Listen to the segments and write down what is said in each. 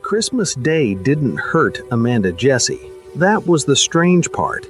Christmas Day didn't hurt Amanda Jessie. That was the strange part.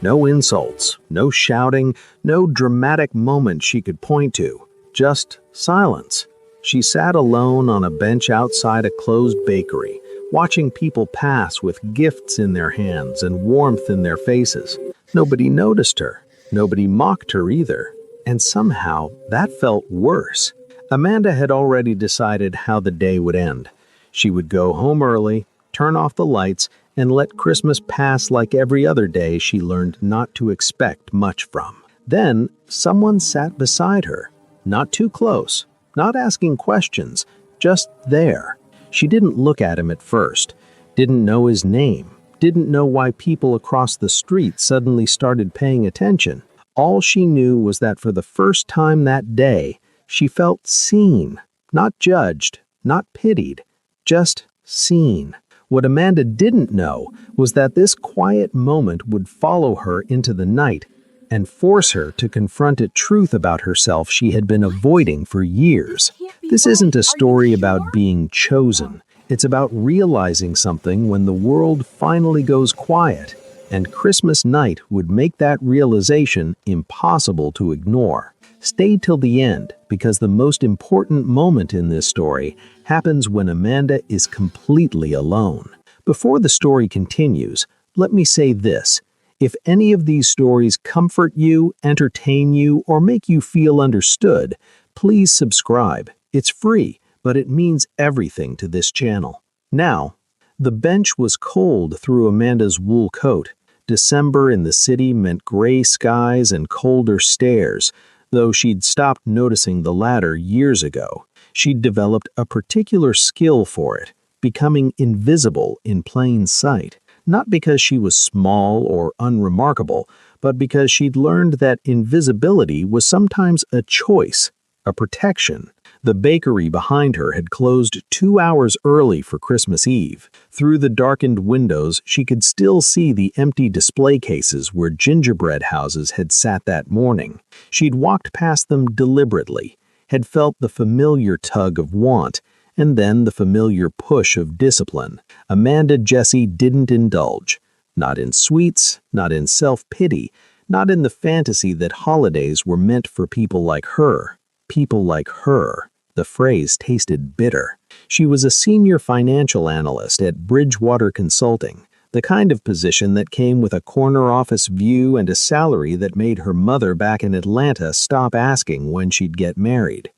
No insults, no shouting, no dramatic moment she could point to. Just silence. She sat alone on a bench outside a closed bakery, watching people pass with gifts in their hands and warmth in their faces. Nobody noticed her. Nobody mocked her either. And somehow, that felt worse. Amanda had already decided how the day would end. She would go home early, turn off the lights, and let Christmas pass like every other day she learned not to expect much from. Then, someone sat beside her. Not too close, not asking questions, just there. She didn't look at him at first, didn't know his name, didn't know why people across the street suddenly started paying attention. All she knew was that for the first time that day, she felt seen, not judged, not pitied, just seen. What Amanda didn't know was that this quiet moment would follow her into the night and force her to confront a truth about herself she had been avoiding for years. This isn't a story about being chosen. It's about realizing something when the world finally goes quiet, and Christmas night would make that realization impossible to ignore. Stay till the end, because the most important moment in this story happens when Amanda is completely alone. Before the story continues, let me say this. If any of these stories comfort you, entertain you, or make you feel understood, please subscribe. It's free, but it means everything to this channel. Now, the bench was cold through Amanda's wool coat. December in the city meant gray skies and colder stares, though she'd stopped noticing the latter years ago. She'd developed a particular skill for it, becoming invisible in plain sight. Not because she was small or unremarkable, but because she'd learned that invisibility was sometimes a choice, a protection. The bakery behind her had closed 2 hours early for Christmas Eve. Through the darkened windows, she could still see the empty display cases where gingerbread houses had sat that morning. She'd walked past them deliberately, had felt the familiar tug of want, and then the familiar push of discipline. Amanda Jessie didn't indulge. Not in sweets, not in self-pity, not in the fantasy that holidays were meant for people like her. People like her. The phrase tasted bitter. She was a senior financial analyst at Bridgewater Consulting, the kind of position that came with a corner office view and a salary that made her mother back in Atlanta stop asking when she'd get married.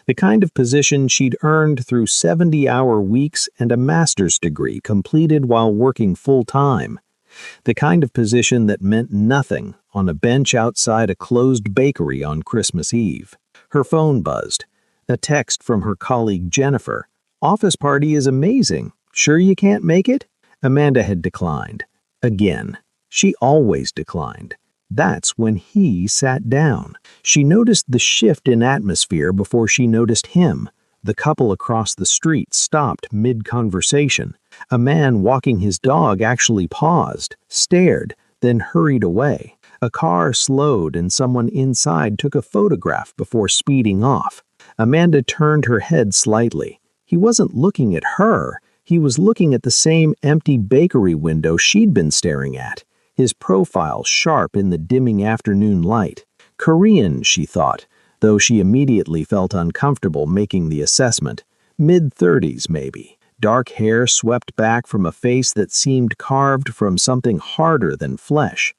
The kind of position she'd earned through 70-hour weeks and a master's degree completed while working full-time. The kind of position that meant nothing on a bench outside a closed bakery on Christmas Eve. Her phone buzzed. A text from her colleague Jennifer. "Office party is amazing. Sure you can't make it?" Amanda had declined. Again. She always declined. That's when he sat down. She noticed the shift in atmosphere before she noticed him. The couple across the street stopped mid-conversation. A man walking his dog actually paused, stared, then hurried away. A car slowed and someone inside took a photograph before speeding off. Amanda turned her head slightly. He wasn't looking at her. He was looking at the same empty bakery window she'd been staring at, his profile sharp in the dimming afternoon light. Korean, she thought, though she immediately felt uncomfortable making the assessment. Mid-30s, maybe. Dark hair swept back from a face that seemed carved from something harder than flesh.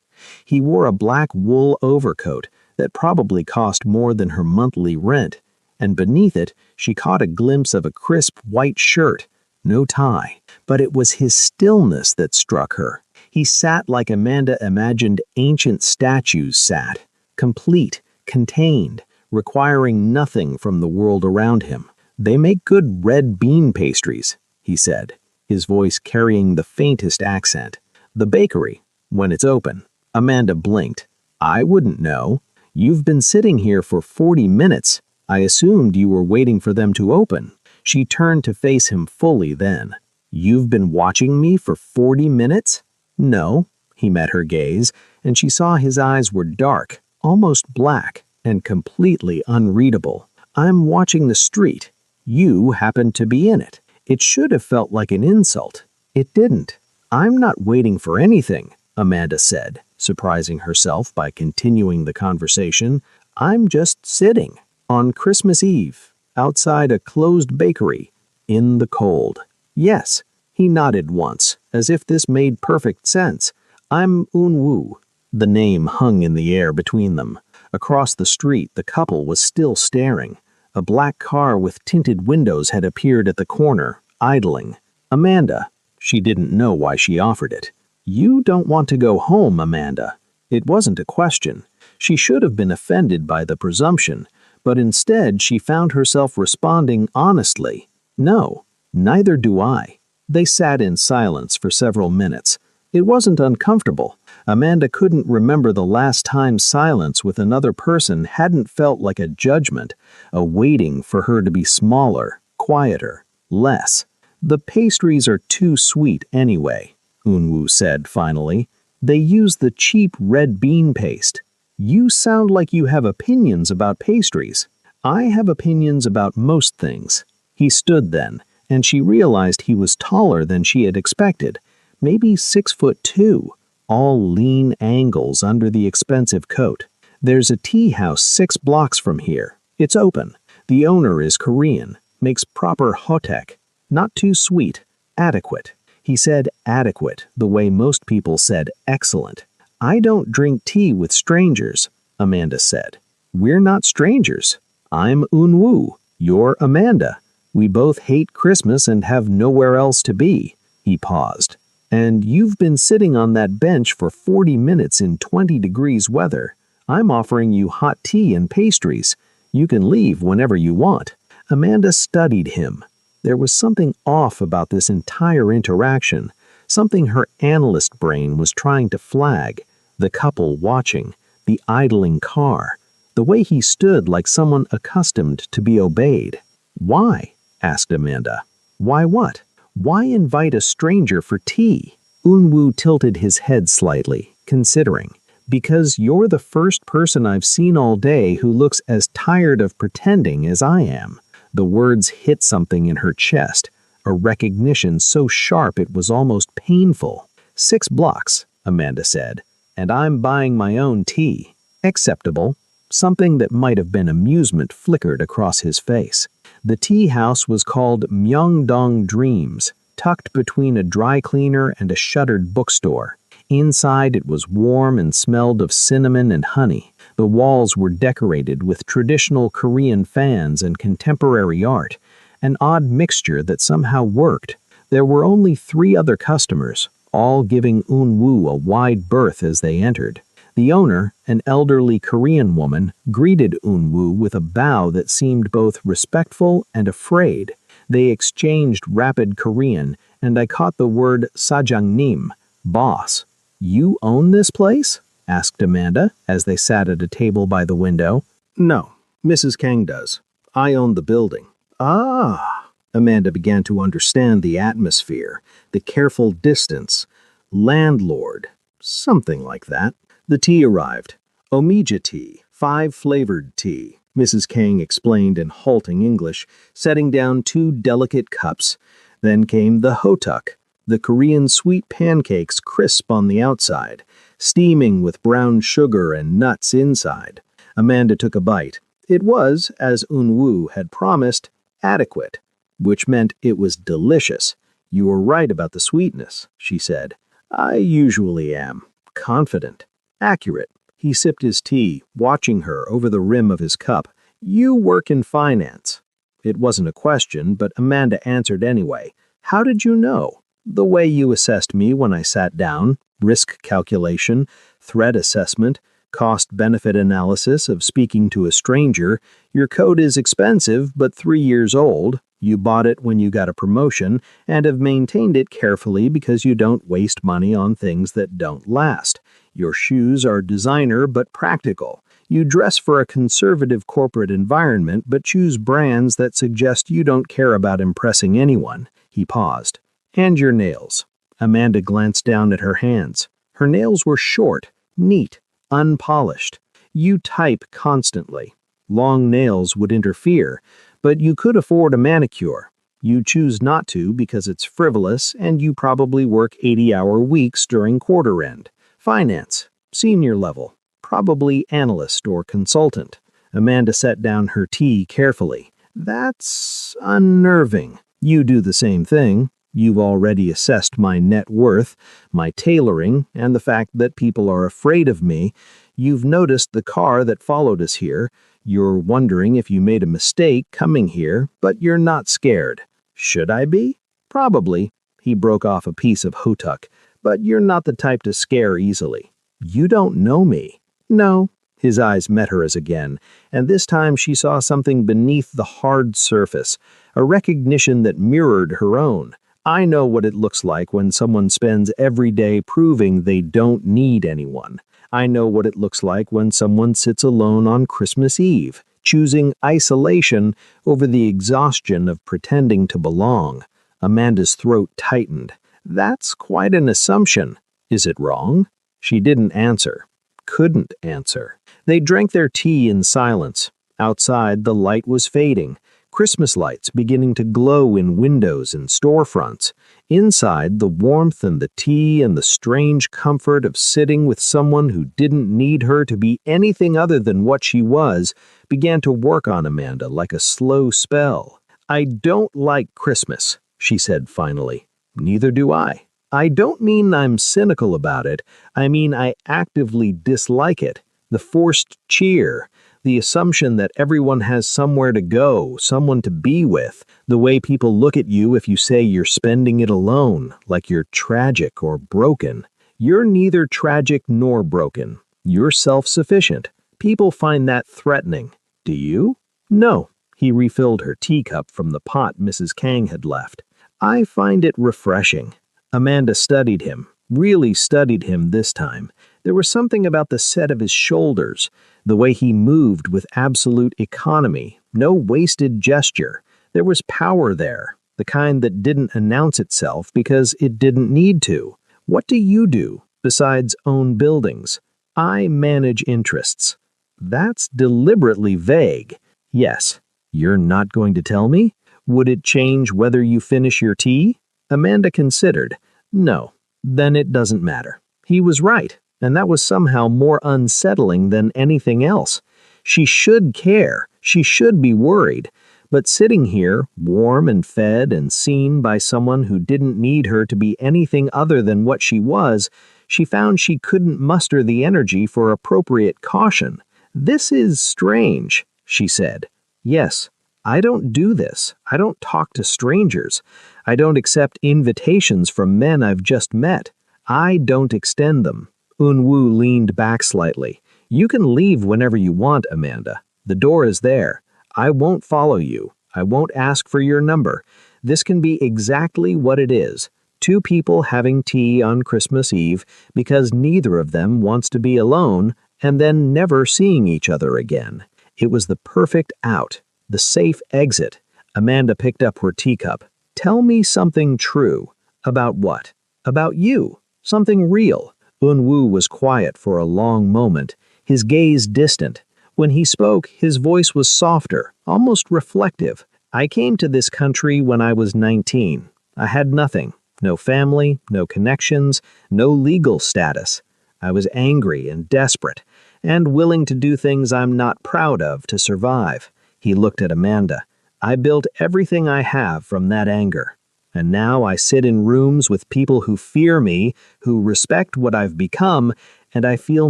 He wore a black wool overcoat that probably cost more than her monthly rent, and beneath it, she caught a glimpse of a crisp white shirt. No tie. But it was his stillness that struck her. He sat like Amanda imagined ancient statues sat, complete, contained, requiring nothing from the world around him. "They make good red bean pastries," he said, his voice carrying the faintest accent. "The bakery, when it's open." Amanda blinked. "I wouldn't know. You've been sitting here for 40 minutes. I assumed you were waiting for them to open." She turned to face him fully then. "You've been watching me for 40 minutes?" "No." He met her gaze, and she saw his eyes were dark, almost black, and completely unreadable. "I'm watching the street. You happen to be in it. It should have felt like an insult. It didn't. "I'm not waiting for anything," Amanda said, surprising herself by continuing the conversation. "I'm just sitting on Christmas Eve, outside a closed bakery, in the cold." "Yes," he nodded once, as if this made perfect sense. "I'm Un-woo." The name hung in the air between them. Across the street, the couple was still staring. A black car with tinted windows had appeared at the corner, idling. "Amanda." She didn't know why she offered it. "You don't want to go home, Amanda." It wasn't a question. She should have been offended by the presumption, but instead she found herself responding honestly. "No, neither do I." They sat in silence for several minutes. It wasn't uncomfortable. Amanda couldn't remember the last time silence with another person hadn't felt like a judgment, a waiting for her to be smaller, quieter, less. "The pastries are too sweet anyway," Un-woo said finally. "They use the cheap red bean paste." "You sound like you have opinions about pastries." "I have opinions about most things." He stood then, and she realized he was taller than she had expected, maybe 6'2", all lean angles under the expensive coat. "There's a tea house 6 blocks from here. It's open. The owner is Korean, makes proper hotek. Not too sweet, adequate." He said adequate, the way most people said excellent. "I don't drink tea with strangers," Amanda said. "We're not strangers. I'm Un-woo. You're Amanda. We both hate Christmas and have nowhere else to be." He paused. "And you've been sitting on that bench for 40 minutes in 20 degrees weather. I'm offering you hot tea and pastries. You can leave whenever you want." Amanda studied him. There was something off about this entire interaction, something her analyst brain was trying to flag. The couple watching, the idling car, the way he stood like someone accustomed to be obeyed. "Why?" asked Amanda. "Why what? Why invite a stranger for tea?" Un-woo tilted his head slightly, considering. "Because you're the first person I've seen all day who looks as tired of pretending as I am." The words hit something in her chest, a recognition so sharp it was almost painful. 6 blocks, Amanda said, and I'm buying my own tea. Acceptable. Something that might have been amusement flickered across his face. The tea house was called Myeongdong Dreams, tucked between a dry cleaner and a shuttered bookstore. Inside it was warm and smelled of cinnamon and honey. The walls were decorated with traditional Korean fans and contemporary art, an odd mixture that somehow worked. There were only 3 other customers, all giving Un-woo a wide berth as they entered. The owner, an elderly Korean woman, greeted Un-woo with a bow that seemed both respectful and afraid. They exchanged rapid Korean, and I caught the word "sajangnim," boss. "You own this place?" asked Amanda, as they sat at a table by the window. "No, Mrs. Kang does. I own the building." "Ah!" Amanda began to understand the atmosphere, the careful distance. Landlord. Something like that. The tea arrived. Omija tea, 5-flavored tea, Mrs. Kang explained in halting English, setting down 2 delicate cups. Then came the hotuk, the Korean sweet pancakes crisp on the outside, steaming with brown sugar and nuts inside. Amanda took a bite. It was, as Un-woo had promised, adequate, which meant it was delicious. "You were right about the sweetness," she said. "I usually am. Confident. Accurate." He sipped his tea, watching her over the rim of his cup. "You work in finance." It wasn't a question, but Amanda answered anyway. "How did you know?" "The way you assessed me when I sat down. Risk calculation, threat assessment, cost-benefit analysis of speaking to a stranger. Your coat is expensive, but 3 years old. You bought it when you got a promotion and have maintained it carefully because you don't waste money on things that don't last. Your shoes are designer but practical. You dress for a conservative corporate environment but choose brands that suggest you don't care about impressing anyone." He paused. "And your nails." Amanda glanced down at her hands. Her nails were short, neat, unpolished. "You type constantly. Long nails would interfere, but you could afford a manicure. You choose not to because it's frivolous and you probably work 80-hour weeks during quarter end. Finance, senior level, probably analyst or consultant. Amanda set down her tea carefully. That's unnerving. You do the same thing. You've already assessed my net worth, my tailoring, and the fact that people are afraid of me. You've noticed the car that followed us here. You're wondering if you made a mistake coming here, but you're not scared. Should I be? Probably. He broke off a piece of hotuk. But you're not the type to scare easily. You don't know me. No. His eyes met hers again, and this time she saw something beneath the hard surface, a recognition that mirrored her own. I know what it looks like when someone spends every day proving they don't need anyone. I know what it looks like when someone sits alone on Christmas Eve, choosing isolation over the exhaustion of pretending to belong. Amanda's throat tightened. That's quite an assumption. Is it wrong? She didn't answer. Couldn't answer. They drank their tea in silence. Outside, the light was fading. Christmas lights beginning to glow in windows and storefronts. Inside, the warmth and the tea and the strange comfort of sitting with someone who didn't need her to be anything other than what she was began to work on Amanda like a slow spell. I don't like Christmas, she said finally. Neither do I. I don't mean I'm cynical about it. I mean I actively dislike it. The forced cheer, the assumption that everyone has somewhere to go, someone to be with, the way people look at you if you say you're spending it alone, like you're tragic or broken. You're neither tragic nor broken. You're self-sufficient. People find that threatening. Do you? No. He refilled her teacup from the pot Mrs. Kang had left. I find it refreshing. Amanda studied him, really studied him this time. There was something about the set of his shoulders, the way he moved with absolute economy, no wasted gesture. There was power there, the kind that didn't announce itself because it didn't need to. What do you do, besides own buildings? I manage interests. That's deliberately vague. Yes. You're not going to tell me? Would it change whether you finish your tea? Amanda considered. No. Then it doesn't matter. He was right, and that was somehow more unsettling than anything else. She should care. She should be worried. But sitting here, warm and fed and seen by someone who didn't need her to be anything other than what she was, she found she couldn't muster the energy for appropriate caution. This is strange, she said. Yes, I don't do this. I don't talk to strangers. I don't accept invitations from men I've just met. I don't extend them. Unwoo leaned back slightly. You can leave whenever you want, Amanda. The door is there. I won't follow you. I won't ask for your number. This can be exactly what it is. Two people having tea on Christmas Eve because neither of them wants to be alone and then never seeing each other again. It was the perfect out, the safe exit. Amanda picked up her teacup. Tell me something true. About what? About you. Something real. Unwoo was quiet for a long moment, his gaze distant. When he spoke, his voice was softer, almost reflective. I came to this country when I was 19. I had nothing. No family, no connections, no legal status. I was angry and desperate, and willing to do things I'm not proud of to survive. He looked at Amanda. I built everything I have from that anger. And now I sit in rooms with people who fear me, who respect what I've become, and I feel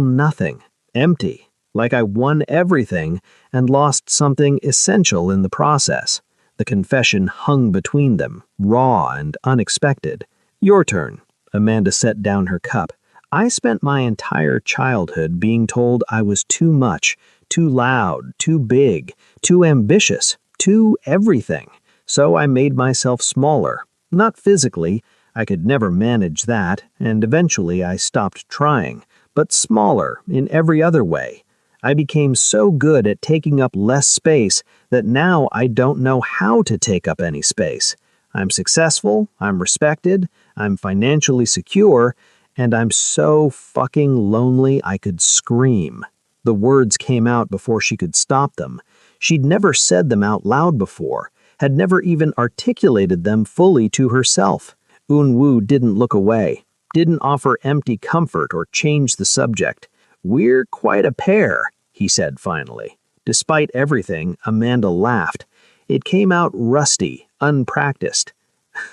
nothing, empty, like I won everything and lost something essential in the process. The confession hung between them, raw and unexpected. Your turn. Amanda set down her cup. I spent my entire childhood being told I was too much, too loud, too big, too ambitious, too everything. So I made myself smaller. Not physically, I could never manage that, and eventually I stopped trying, but smaller in every other way. I became so good at taking up less space that now I don't know how to take up any space. I'm successful, I'm respected, I'm financially secure, and I'm so fucking lonely I could scream. The words came out before she could stop them. She'd never said them out loud before, had never even articulated them fully to herself. Eun-woo didn't look away, didn't offer empty comfort or change the subject. "We're quite a pair," he said finally. Despite everything, Amanda laughed. It came out rusty, unpracticed.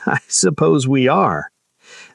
"I suppose we are."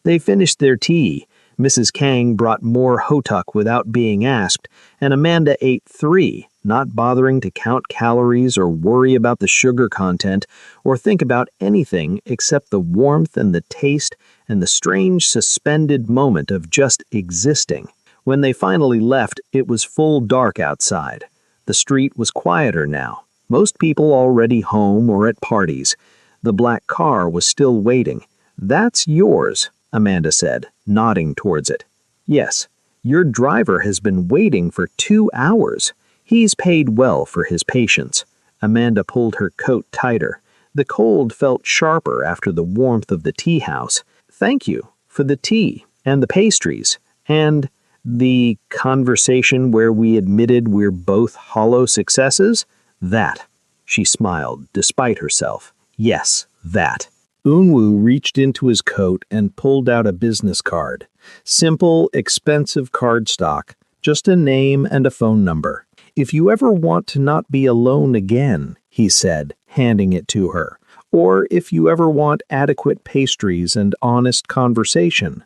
They finished their tea. Mrs. Kang brought more hotuk without being asked, and Amanda ate 3, not bothering to count calories or worry about the sugar content or think about anything except the warmth and the taste and the strange suspended moment of just existing. When they finally left, it was full dark outside. The street was quieter now. Most people already home or at parties. The black car was still waiting. "That's yours," Amanda said, nodding towards it. "Yes, your driver has been waiting for 2 hours. He's paid well for his patience." Amanda pulled her coat tighter. The cold felt sharper after the warmth of the tea house. "Thank you for the tea and the pastries and the conversation where we admitted we're both hollow successes. That." She smiled, despite herself. "Yes, that." Eun-woo reached into his coat and pulled out a business card. Simple, expensive cardstock, just a name and a phone number. "If you ever want to not be alone again," he said, handing it to her, "or if you ever want adequate pastries and honest conversation."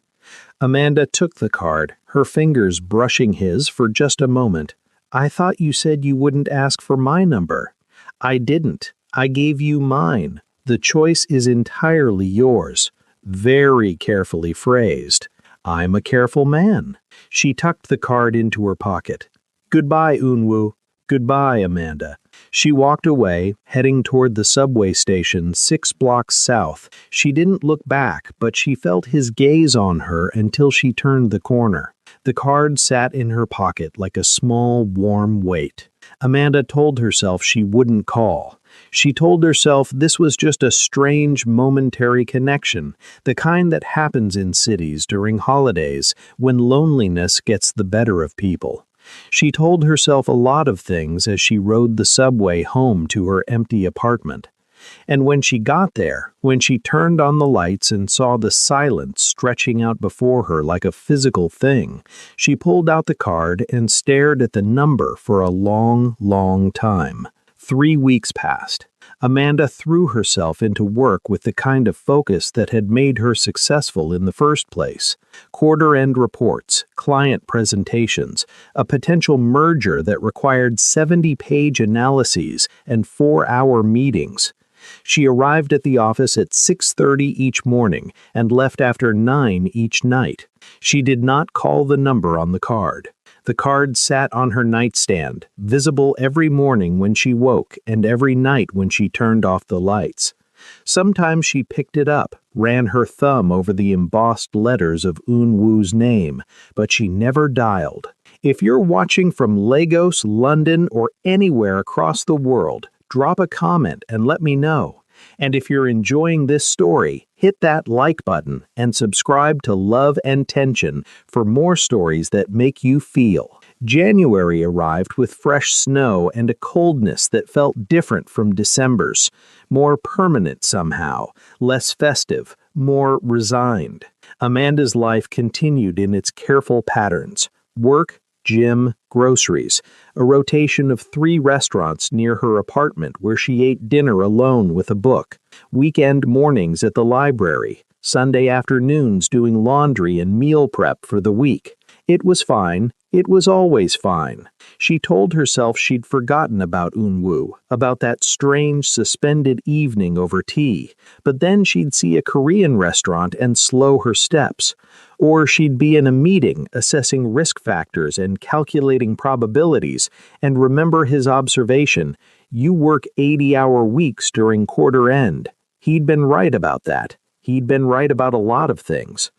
Amanda took the card, her fingers brushing his for just a moment. "I thought you said you wouldn't ask for my number." "I didn't. I gave you mine. The choice is entirely yours." Very carefully phrased. "I'm a careful man." She tucked the card into her pocket. "Goodbye, Eun-woo." "Goodbye, Amanda." She walked away, heading toward the subway station 6 blocks south. She didn't look back, but she felt his gaze on her until she turned the corner. The card sat in her pocket like a small, warm weight. Amanda told herself she wouldn't call. She told herself this was just a strange, momentary connection, the kind that happens in cities during holidays when loneliness gets the better of people. She told herself a lot of things as she rode the subway home to her empty apartment. And when she got there, when she turned on the lights and saw the silence stretching out before her like a physical thing, she pulled out the card and stared at the number for a long, long time. 3 weeks passed. Amanda threw herself into work with the kind of focus that had made her successful in the first place. Quarter-end reports, client presentations, a potential merger that required 70-page analyses and 4-hour meetings. She arrived at the office at 6:30 each morning and left after 9 each night. She did not call the number on the card. The card sat on her nightstand, visible every morning when she woke and every night when she turned off the lights. Sometimes she picked it up, ran her thumb over the embossed letters of Eun-woo's name, but she never dialed. If you're watching from Lagos, London, or anywhere across the world, drop a comment and let me know. And if you're enjoying this story, hit that like button and subscribe to Love and Tension for more stories that make you feel. January arrived with fresh snow and a coldness that felt different from December's, more permanent somehow, less festive, more resigned. Amanda's life continued in its careful patterns: work, gym, groceries, a rotation of 3 restaurants near her apartment where she ate dinner alone with a book, weekend mornings at the library, Sunday afternoons doing laundry and meal prep for the week. It was fine. It was always fine. She told herself she'd forgotten about Eun-woo, about that strange suspended evening over tea, but then she'd see a Korean restaurant and slow her steps. Or she'd be in a meeting assessing risk factors and calculating probabilities and remember his observation, "You work 80-hour weeks during quarter end." He'd been right about that. He'd been right about a lot of things.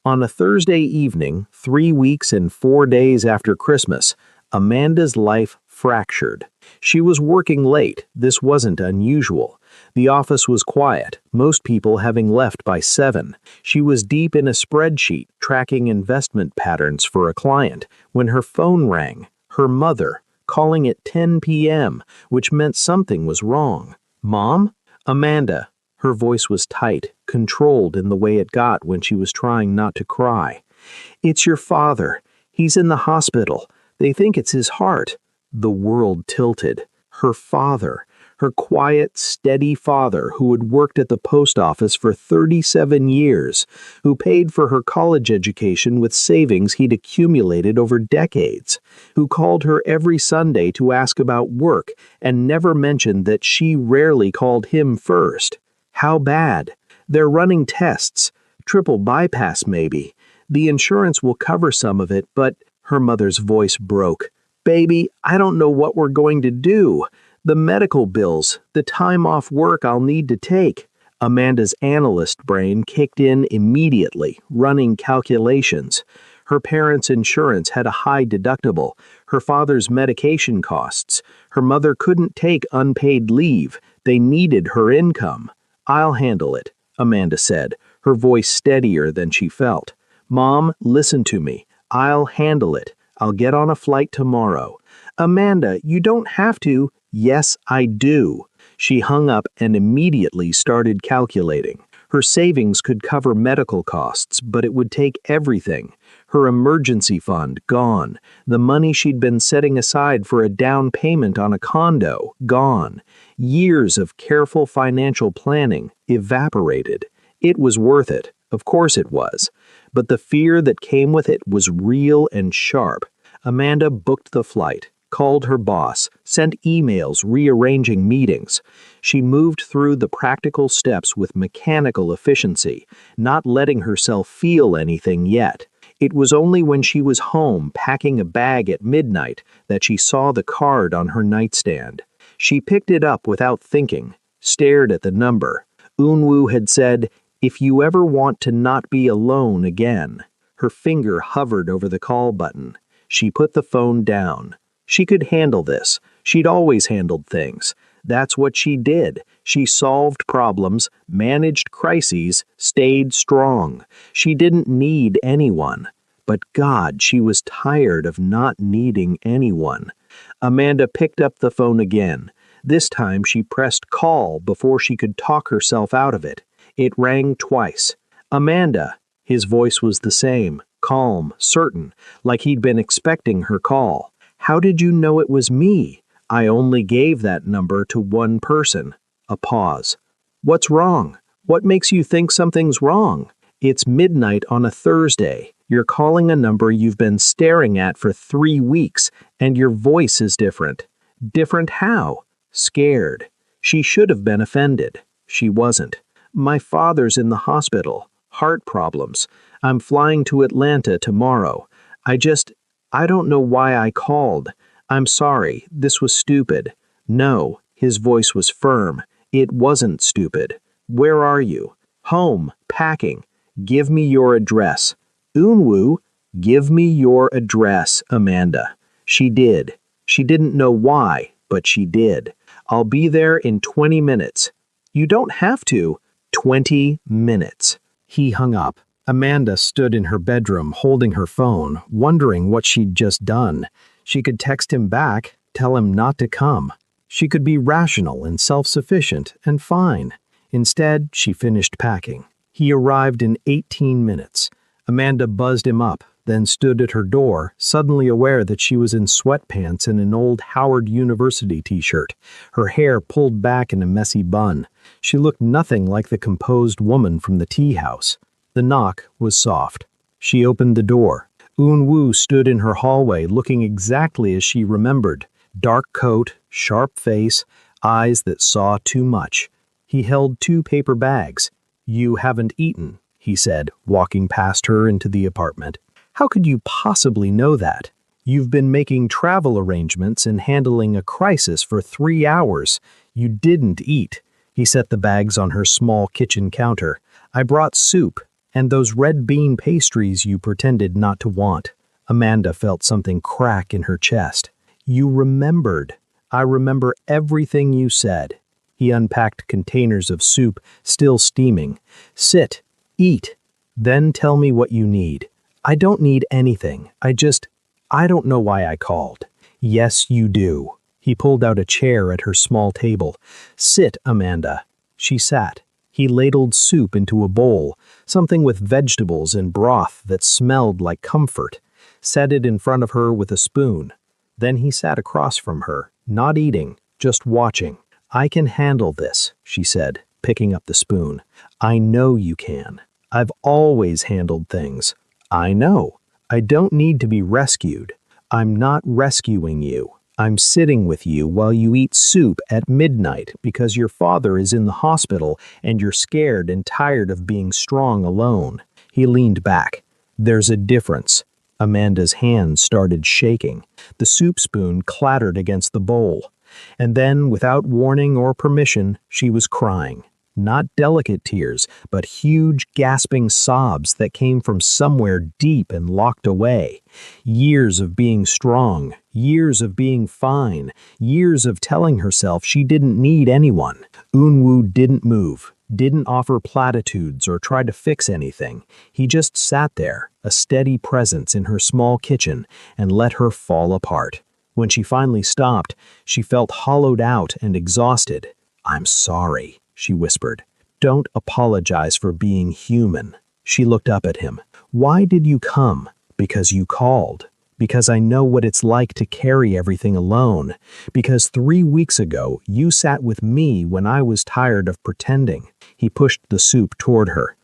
On a Thursday evening, 3 weeks and 4 days after Christmas, Amanda's life fractured. She was working late. This wasn't unusual. The office was quiet, most people having left by 7. She was deep in a spreadsheet tracking investment patterns for a client when her phone rang. Her mother, calling at 10 p.m., which meant something was wrong. "Mom?" Amanda. Her voice was tight, controlled in the way it got when she was trying not to cry. It's your father. He's in the hospital. They think it's his heart. The world tilted. Her father. Her quiet, steady father who had worked at the post office for 37 years, who paid for her college education with savings he'd accumulated over decades, who called her every Sunday to ask about work and never mentioned that she rarely called him first. How bad? They're running tests. Triple bypass, maybe. The insurance will cover some of it, but her mother's voice broke. Baby, I don't know what we're going to do. The medical bills, the time off work I'll need to take. Amanda's analyst brain kicked in immediately, running calculations. Her parents' insurance had a high deductible, her father's medication costs. Her mother couldn't take unpaid leave. They needed her income. I'll handle it, Amanda said, her voice steadier than she felt. Mom, listen to me. I'll handle it. I'll get on a flight tomorrow. Amanda, you don't have to. Yes, I do. She hung up and immediately started calculating. Her savings could cover medical costs, but it would take everything. Her emergency fund, gone. The money she'd been setting aside for a down payment on a condo, gone. Years of careful financial planning, evaporated. It was worth it. Of course it was. But the fear that came with it was real and sharp. Amanda booked the flight, called her boss, sent emails rearranging meetings. She moved through the practical steps with mechanical efficiency, not letting herself feel anything yet. It was only when she was home packing a bag at midnight that she saw the card on her nightstand. She picked it up without thinking, stared at the number. Unwoo had said, "If you ever want to not be alone again." Her finger hovered over the call button. She put the phone down. She could handle this. She'd always handled things. That's what she did. She solved problems, managed crises, stayed strong. She didn't need anyone. But God, she was tired of not needing anyone. Amanda picked up the phone again. This time she pressed call before she could talk herself out of it. It rang twice. Amanda. His voice was the same, calm, certain, like he'd been expecting her call. How did you know it was me? I only gave that number to one person. A pause. What's wrong? What makes you think something's wrong? It's midnight on a Thursday. You're calling a number you've been staring at for 3 weeks, and your voice is different. Different how? Scared. She should have been offended. She wasn't. My father's in the hospital. Heart problems. I'm flying to Atlanta tomorrow. I don't know why I called. I'm sorry. This was stupid. No. His voice was firm. It wasn't stupid. Where are you? Home. Packing. Give me your address. Unwoo, give me your address, Amanda. She did. She didn't know why, but she did. I'll be there in 20 minutes. You don't have to. 20 minutes. He hung up. Amanda stood in her bedroom holding her phone, wondering what she'd just done. She could text him back, tell him not to come. She could be rational and self-sufficient and fine. Instead, she finished packing. He arrived in 18 minutes. Amanda buzzed him up, then stood at her door, suddenly aware that she was in sweatpants and an old Howard University t-shirt, her hair pulled back in a messy bun. She looked nothing like the composed woman from the tea house. The knock was soft. She opened the door. Unwoo stood in her hallway looking exactly as she remembered. Dark coat, sharp face, eyes that saw too much. He held 2 paper bags. You haven't eaten, he said, walking past her into the apartment. How could you possibly know that? You've been making travel arrangements and handling a crisis for 3 hours. You didn't eat. He set the bags on her small kitchen counter. I brought soup and those red bean pastries you pretended not to want. Amanda felt something crack in her chest. You remembered. I remember everything you said. He unpacked containers of soup, still steaming. Sit. Eat. Then tell me what you need. I don't need anything. I don't know why I called. Yes, you do. He pulled out a chair at her small table. Sit, Amanda. She sat. He ladled soup into a bowl, something with vegetables and broth that smelled like comfort, set it in front of her with a spoon. Then he sat across from her, not eating, just watching. "I can handle this," she said, picking up the spoon. "I know you can. I've always handled things. I know. I don't need to be rescued. I'm not rescuing you. I'm sitting with you while you eat soup at midnight because your father is in the hospital and you're scared and tired of being strong alone." He leaned back. "There's a difference." Amanda's hands started shaking. The soup spoon clattered against the bowl. And then, without warning or permission, she was crying. Not delicate tears, but huge, gasping sobs that came from somewhere deep and locked away. Years of being strong, years of being fine, years of telling herself she didn't need anyone. Eun-woo didn't move, didn't offer platitudes or try to fix anything. He just sat there, a steady presence in her small kitchen, and let her fall apart. When she finally stopped, she felt hollowed out and exhausted. "I'm sorry," she whispered. "Don't apologize for being human." She looked up at him. "Why did you come? Because you called. Because I know what it's like to carry everything alone. Because 3 weeks ago, you sat with me when I was tired of pretending." He pushed the soup toward her.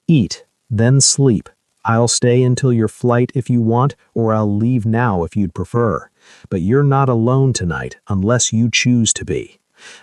"Eat, then sleep. I'll stay until your flight if you want, or I'll leave now if you'd prefer. But you're not alone tonight unless you choose to be."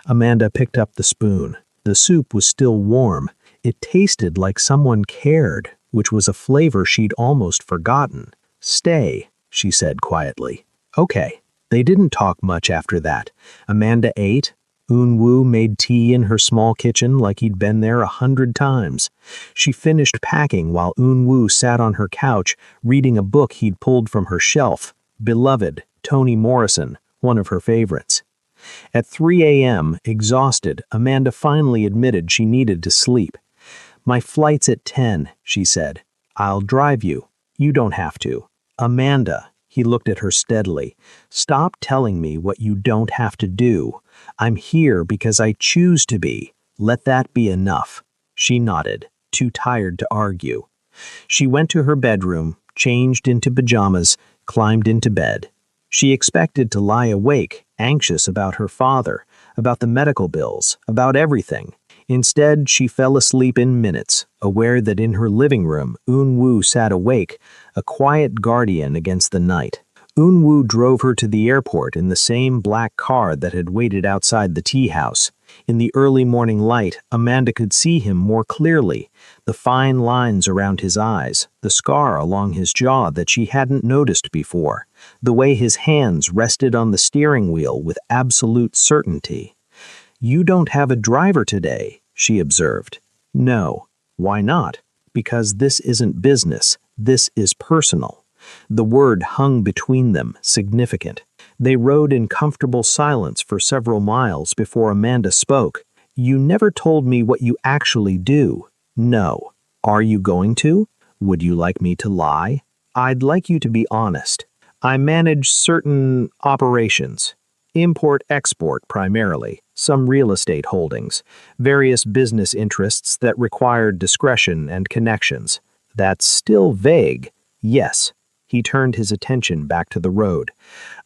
Amanda picked up the spoon. The soup was still warm. It tasted like someone cared, which was a flavor she'd almost forgotten. "Stay," she said quietly. "Okay." They didn't talk much after that. Amanda ate. Eun-woo made tea in her small kitchen like he'd been there 100 times. She finished packing while Eun-woo sat on her couch reading a book he'd pulled from her shelf. Beloved, Toni Morrison, one of her favorites. At 3 a.m., exhausted, Amanda finally admitted she needed to sleep. "My flight's at 10, she said. "I'll drive you. You don't have to." "Amanda," he looked at her steadily, "stop telling me what you don't have to do. I'm here because I choose to be. Let that be enough." She nodded, too tired to argue. She went to her bedroom, changed into pajamas, climbed into bed. She expected to lie awake, anxious about her father, about the medical bills, about everything. Instead, she fell asleep in minutes, aware that in her living room, Eun-woo sat awake, a quiet guardian against the night. Eun-woo drove her to the airport in the same black car that had waited outside the tea house. In the early morning light, Amanda could see him more clearly, the fine lines around his eyes, the scar along his jaw that she hadn't noticed before, the way his hands rested on the steering wheel with absolute certainty. "You don't have a driver today," she observed. "No." "Why not?" "Because this isn't business. This is personal." The word hung between them, significant. They rode in comfortable silence for several miles before Amanda spoke. "You never told me what you actually do." "No." "Are you going to? Would you like me to lie?" "I'd like you to be honest." "I manage certain operations. Import-export primarily, some real estate holdings, various business interests that required discretion and connections." "That's still vague." "Yes." He turned his attention back to the road.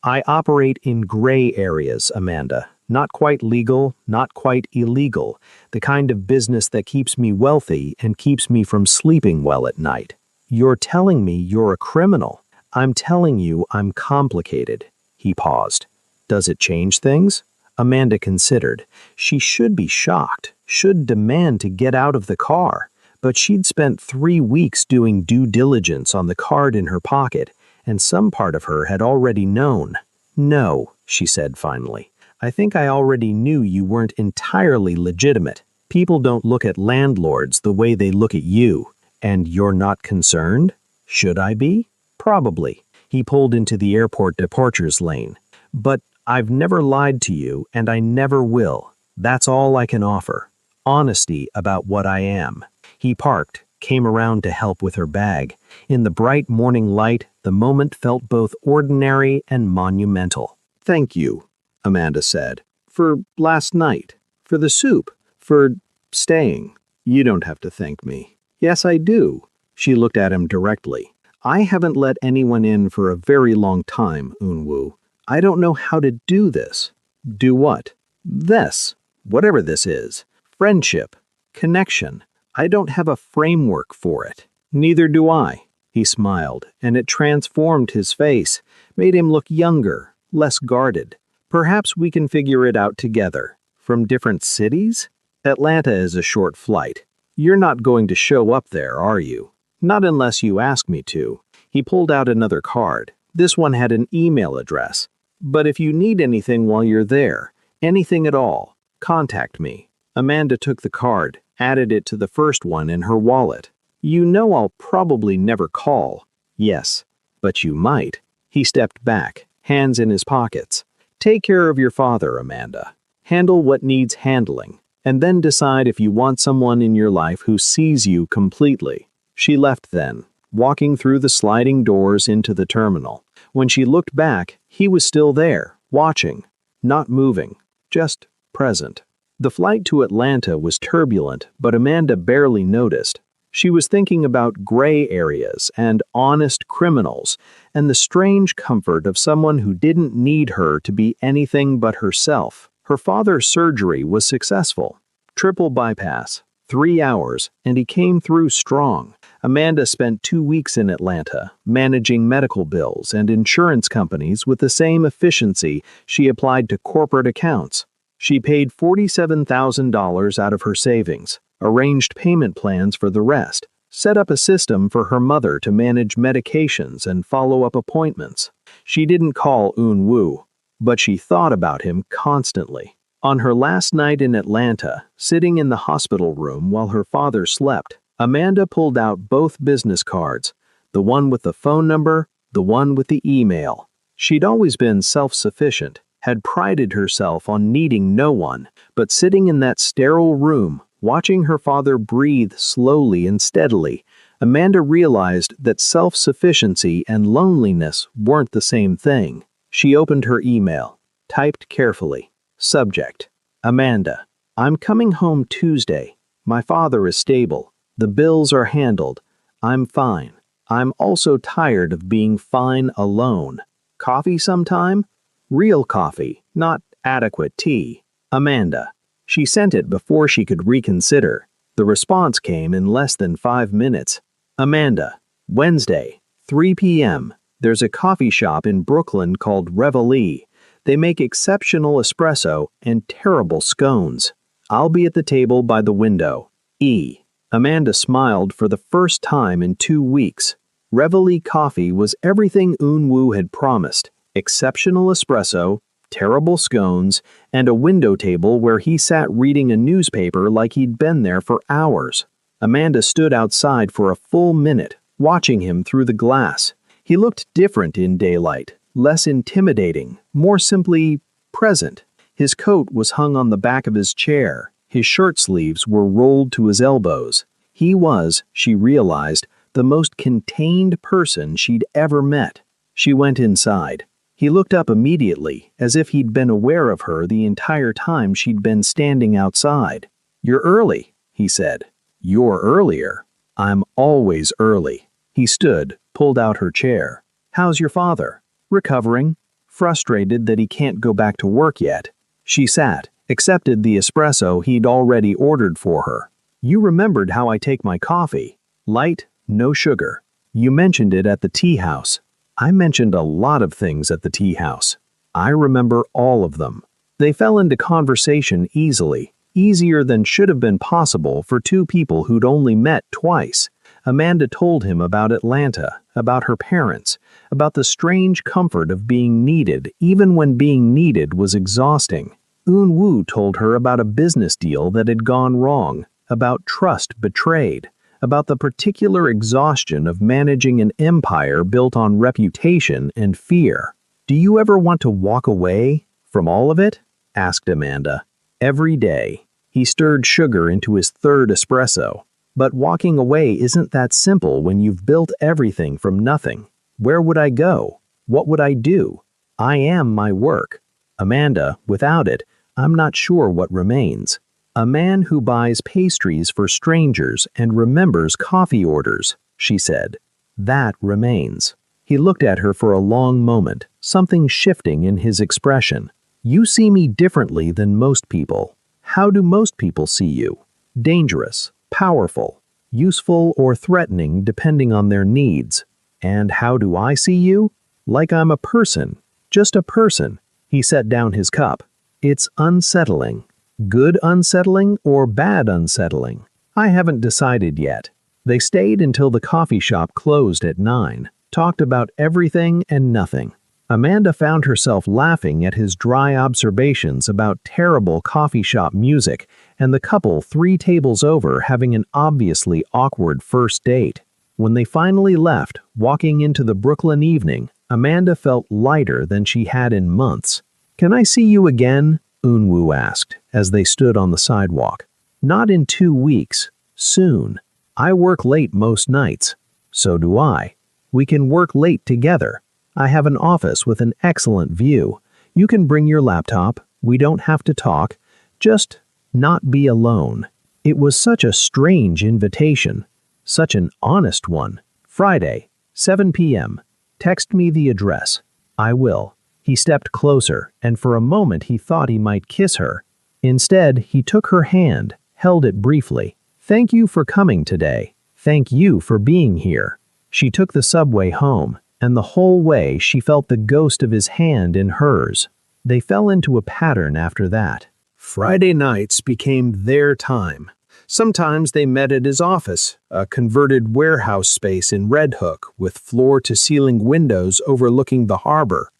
"I operate in gray areas, Amanda. Not quite legal, not quite illegal. The kind of business that keeps me wealthy and keeps me from sleeping well at night." "You're telling me you're a criminal." "I'm telling you I'm complicated." He paused. "Does it change things?" Amanda considered. She should be shocked, should demand to get out of the car. But she'd spent 3 weeks doing due diligence on the card in her pocket, and some part of her had already known. "No," she said finally. "I think I already knew you weren't entirely legitimate. People don't look at landlords the way they look at you. And you're not concerned? Should I be? Probably." He pulled into the airport departures lane. "But I've never lied to you, and I never will. That's all I can offer. Honesty about what I am." He parked, came around to help with her bag. In the bright morning light, the moment felt both ordinary and monumental. "Thank you," Amanda said, "for last night, for the soup, for Staying. You don't have to thank me. Yes, I do. She looked at him directly. I haven't let anyone in for a very long time, Unwoo. I don't know how to do this. Do what? This. Whatever this is. Friendship. Connection. I don't have a framework for it. Neither do I. He smiled, and it transformed his face, made him look younger, less guarded. Perhaps we can figure it out together. From different cities? Atlanta is a short flight. You're not going to show up there, are you? Not unless you ask me to. He pulled out another card. This one had an email address. But if you need anything while you're there, anything at all, contact me. Amanda took the card, added it to the first one in her wallet. You know I'll probably never call. Yes, but you might. He stepped back, hands in his pockets. Take care of your father, Amanda. Handle what needs handling, and then decide if you want someone in your life who sees you completely. She left then, walking through the sliding doors into the terminal. When she looked back, he was still there, watching, not moving, just present. The flight to Atlanta was turbulent, but Amanda barely noticed. She was thinking about gray areas and honest criminals and the strange comfort of someone who didn't need her to be anything but herself. Her father's surgery was successful. Triple bypass, 3 hours, and he came through strong. Amanda spent 2 weeks in Atlanta, managing medical bills and insurance companies with the same efficiency she applied to corporate accounts. She paid $47,000 out of her savings, arranged payment plans for the rest, set up a system for her mother to manage medications and follow up appointments. She didn't call Unwoo, but she thought about him constantly. On her last night in Atlanta, sitting in the hospital room while her father slept, Amanda pulled out both business cards, the one with the phone number, the one with the email. She'd always been self-sufficient, had prided herself on needing no one, but sitting in that sterile room, watching her father breathe slowly and steadily, Amanda realized that self-sufficiency and loneliness weren't the same thing. She opened her email, typed carefully. Subject: Amanda, I'm coming home Tuesday. My father is stable. The bills are handled. I'm fine. I'm also tired of being fine alone. Coffee sometime? Real coffee, not adequate tea. Amanda. She sent it before she could reconsider. The response came in less than 5 minutes. Amanda, Wednesday, 3 p.m. There's a coffee shop in Brooklyn called Reveille. They make exceptional espresso and terrible scones. I'll be at the table by the window. E. Amanda smiled for the first time in 2 weeks. Reveille coffee was everything Unwoo had promised. Exceptional espresso, terrible scones, and a window table where he sat reading a newspaper like he'd been there for hours. Amanda stood outside for a full minute, watching him through the glass. He looked different in daylight, less intimidating, more simply present. His coat was hung on the back of his chair. His shirt sleeves were rolled to his elbows. He was, she realized, the most contained person she'd ever met. She went inside. He looked up immediately, as if he'd been aware of her the entire time she'd been standing outside. You're early, he said. You're earlier. I'm always early. He stood, pulled out her chair. How's your father? Recovering. Frustrated that he can't go back to work yet. She sat, accepted the espresso he'd already ordered for her. You remembered how I take my coffee. Light, no sugar. You mentioned it at the tea house. I mentioned a lot of things at the tea house. I remember all of them. They fell into conversation easily, easier than should have been possible for two people who'd only met twice. Amanda told him about Atlanta, about her parents, about the strange comfort of being needed even when being needed was exhausting. Unwoo told her about a business deal that had gone wrong, about trust betrayed, about the particular exhaustion of managing an empire built on reputation and fear. Do you ever want to walk away from all of it? Asked Amanda. Every day. He stirred sugar into his third espresso. But walking away isn't that simple when you've built everything from nothing. Where would I go? What would I do? I am my work. Amanda, without it, I'm not sure what remains. A man who buys pastries for strangers and remembers coffee orders, she said. That remains. He looked at her for a long moment, something shifting in his expression. You see me differently than most people. How do most people see you? Dangerous, powerful, useful or threatening depending on their needs. And how do I see you? Like I'm a person, just a person. He set down his cup. It's unsettling. Good unsettling or bad unsettling? I haven't decided yet. They stayed until the coffee shop closed at 9, talked about everything and nothing. Amanda found herself laughing at his dry observations about terrible coffee shop music and the couple 3 tables over having an obviously awkward first date. When they finally left, walking into the Brooklyn evening, Amanda felt lighter than she had in months. Can I see you again? Unwoo asked, as they stood on the sidewalk. Not in 2 weeks. Soon. I work late most nights. So do I. We can work late together. I have an office with an excellent view. You can bring your laptop. We don't have to talk. Just not be alone. It was such a strange invitation. Such an honest one. Friday, 7 p.m. Text me the address. I will. He stepped closer, and for a moment he thought he might kiss her. Instead, he took her hand, held it briefly. Thank you for coming today. Thank you for being here. She took the subway home, and the whole way she felt the ghost of his hand in hers. They fell into a pattern after that. Friday nights became their time. Sometimes they met at his office, a converted warehouse space in Red Hook with floor-to-ceiling windows overlooking the harbor.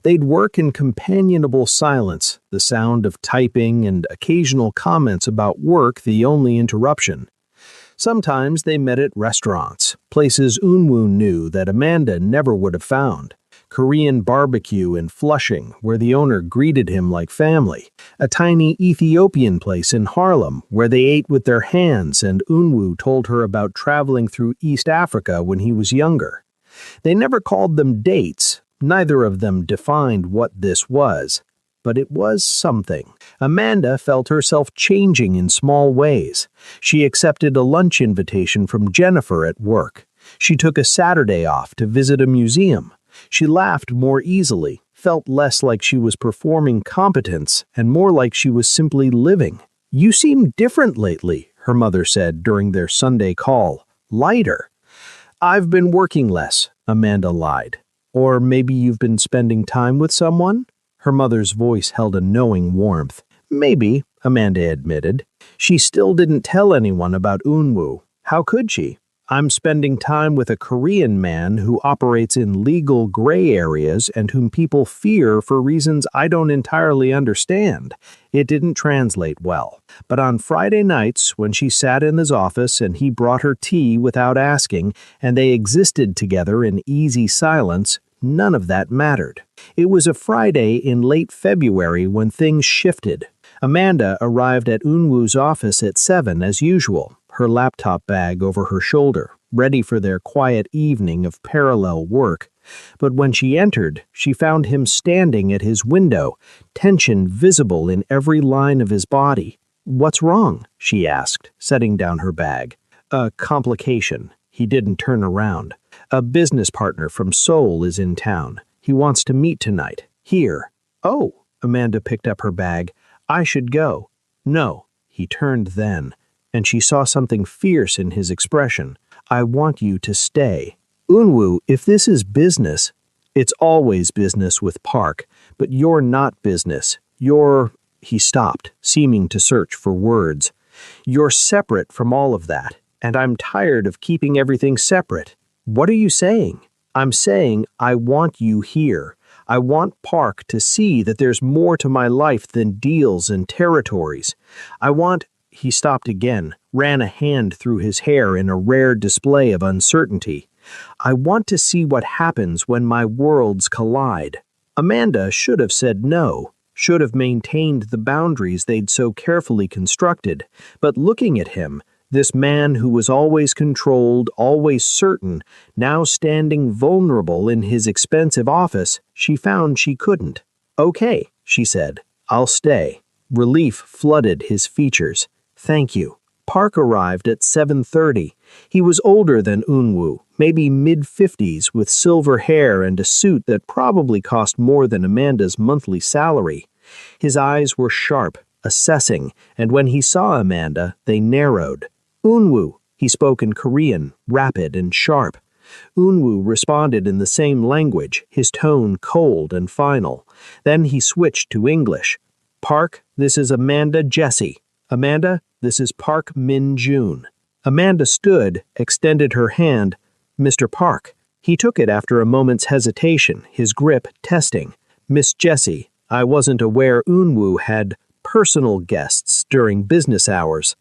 They'd work in companionable silence, the sound of typing and occasional comments about work the only interruption. Sometimes they met at restaurants, places Unwoo knew that Amanda never would have found. Korean barbecue in Flushing, where the owner greeted him like family. A tiny Ethiopian place in Harlem, where they ate with their hands and Unwoo told her about traveling through East Africa when he was younger. They never called them dates. Neither of them defined what this was, but it was something. Amanda felt herself changing in small ways. She accepted a lunch invitation from Jennifer at work. She took a Saturday off to visit a museum. She laughed more easily, felt less like she was performing competence and more like she was simply living. You seem different lately, her mother said during their Sunday call. Lighter. I've been working less, Amanda lied. Or maybe you've been spending time with someone? Her mother's voice held a knowing warmth. Maybe, Amanda admitted. She still didn't tell anyone about Unwoo. How could she? I'm spending time with a Korean man who operates in legal gray areas and whom people fear for reasons I don't entirely understand. It didn't translate well. But on Friday nights, when she sat in his office and he brought her tea without asking, and they existed together in easy silence, none of that mattered. It was a Friday in late February when things shifted. Amanda arrived at Unwoo's office at 7 as usual, her laptop bag over her shoulder, ready for their quiet evening of parallel work. But when she entered, she found him standing at his window, tension visible in every line of his body. What's wrong? She asked, setting down her bag. A complication. He didn't turn around. A business partner from Seoul is in town. He wants to meet tonight. Here. Oh, Amanda picked up her bag. I should go. No. He turned then, and she saw something fierce in his expression. I want you to stay. Unwoo, if this is business, it's always business with Park, but you're not business. You're... He stopped, seeming to search for words. You're separate from all of that, and I'm tired of keeping everything separate. What are you saying? I'm saying I want you here. I want Park to see that there's more to my life than deals and territories. I want... He stopped again, ran a hand through his hair in a rare display of uncertainty. I want to see what happens when my worlds collide. Amanda should have said no, should have maintained the boundaries they'd so carefully constructed, but looking at him, this man who was always controlled, always certain, now standing vulnerable in his expensive office, she found she couldn't. Okay, she said, I'll stay. Relief flooded his features. "Thank you." Park arrived at 7:30. He was older than Unwoo, maybe mid-50s, with silver hair and a suit that probably cost more than Amanda's monthly salary. His eyes were sharp, assessing, and when he saw Amanda, they narrowed. "Unwoo," he spoke in Korean, rapid and sharp. Unwoo responded in the same language, his tone cold and final. Then he switched to English. "Park, this is Amanda Jessie. Amanda, this is Park Min-jun." Amanda stood, extended her hand. "Mr. Park." He took it after a moment's hesitation, his grip testing. "Miss Jessie, I wasn't aware Unwoo had personal guests during business hours."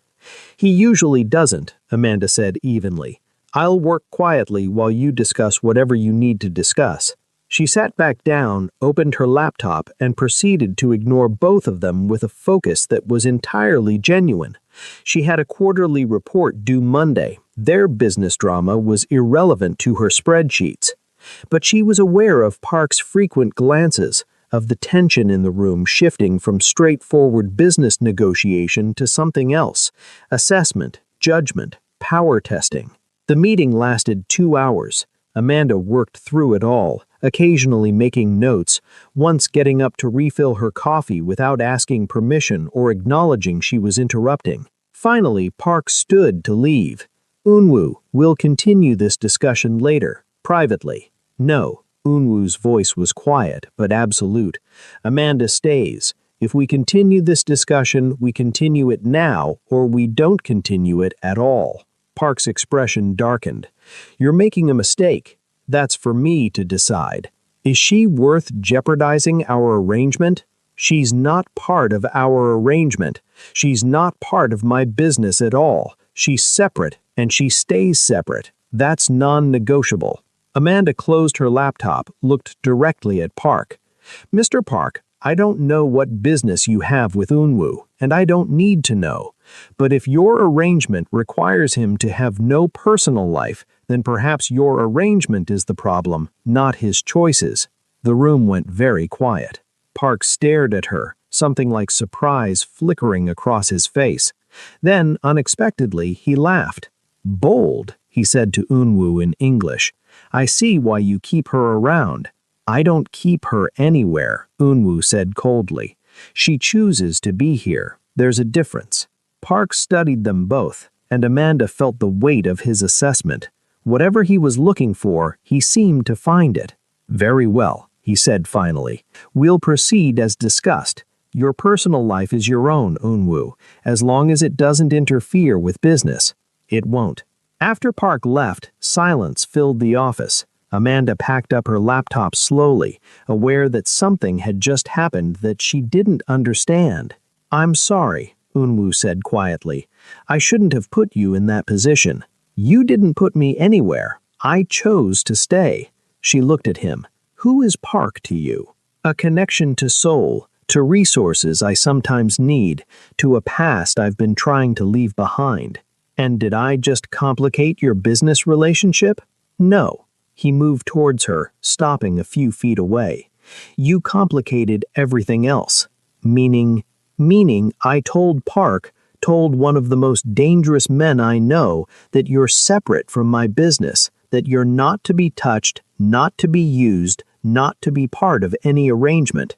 "He usually doesn't," Amanda said evenly. "I'll work quietly while you discuss whatever you need to discuss." She sat back down, opened her laptop, and proceeded to ignore both of them with a focus that was entirely genuine. She had a quarterly report due Monday. Their business drama was irrelevant to her spreadsheets. But she was aware of Park's frequent glances, of the tension in the room shifting from straightforward business negotiation to something else: assessment, judgment, power testing. The meeting lasted 2 hours. Amanda worked through it all, occasionally making notes, once getting up to refill her coffee without asking permission or acknowledging she was interrupting. Finally, Park stood to leave. "Unwoo, we'll continue this discussion later, privately." "No." Unwoo's voice was quiet, but absolute. "Amanda stays. If we continue this discussion, we continue it now, or we don't continue it at all." Park's expression darkened. "You're making a mistake. That's for me to decide. Is she worth jeopardizing our arrangement? She's not part of our arrangement. She's not part of my business at all. She's separate, and she stays separate. That's non-negotiable." Amanda closed her laptop, looked directly at Park. "Mr. Park, I don't know what business you have with Unwoo, and I don't need to know. But if your arrangement requires him to have no personal life, then perhaps your arrangement is the problem, not his choices." The room went very quiet. Park stared at her, something like surprise flickering across his face. Then, unexpectedly, he laughed. "Bold," he said to Unwoo in English. "I see why you keep her around." "I don't keep her anywhere," Unwoo said coldly. "She chooses to be here. There's a difference." Park studied them both, and Amanda felt the weight of his assessment. Whatever he was looking for, he seemed to find it. "Very well," he said finally. "We'll proceed as discussed. Your personal life is your own, Unwoo, as long as it doesn't interfere with business." It won't. After Park left, silence filled the office. Amanda packed up her laptop slowly, aware that something had just happened that she didn't understand. "I'm sorry," Unwoo said quietly. "I shouldn't have put you in that position. You didn't put me anywhere. I chose to stay." She looked at him. "Who is Park to you?" "A connection to soul, to resources I sometimes need, to a past I've been trying to leave behind." "And did I just complicate your business relationship?" "No." He moved towards her, stopping a few feet away. "You complicated everything else." Meaning I told one of the most dangerous men I know, that you're separate from my business, that you're not to be touched, not to be used, not to be part of any arrangement.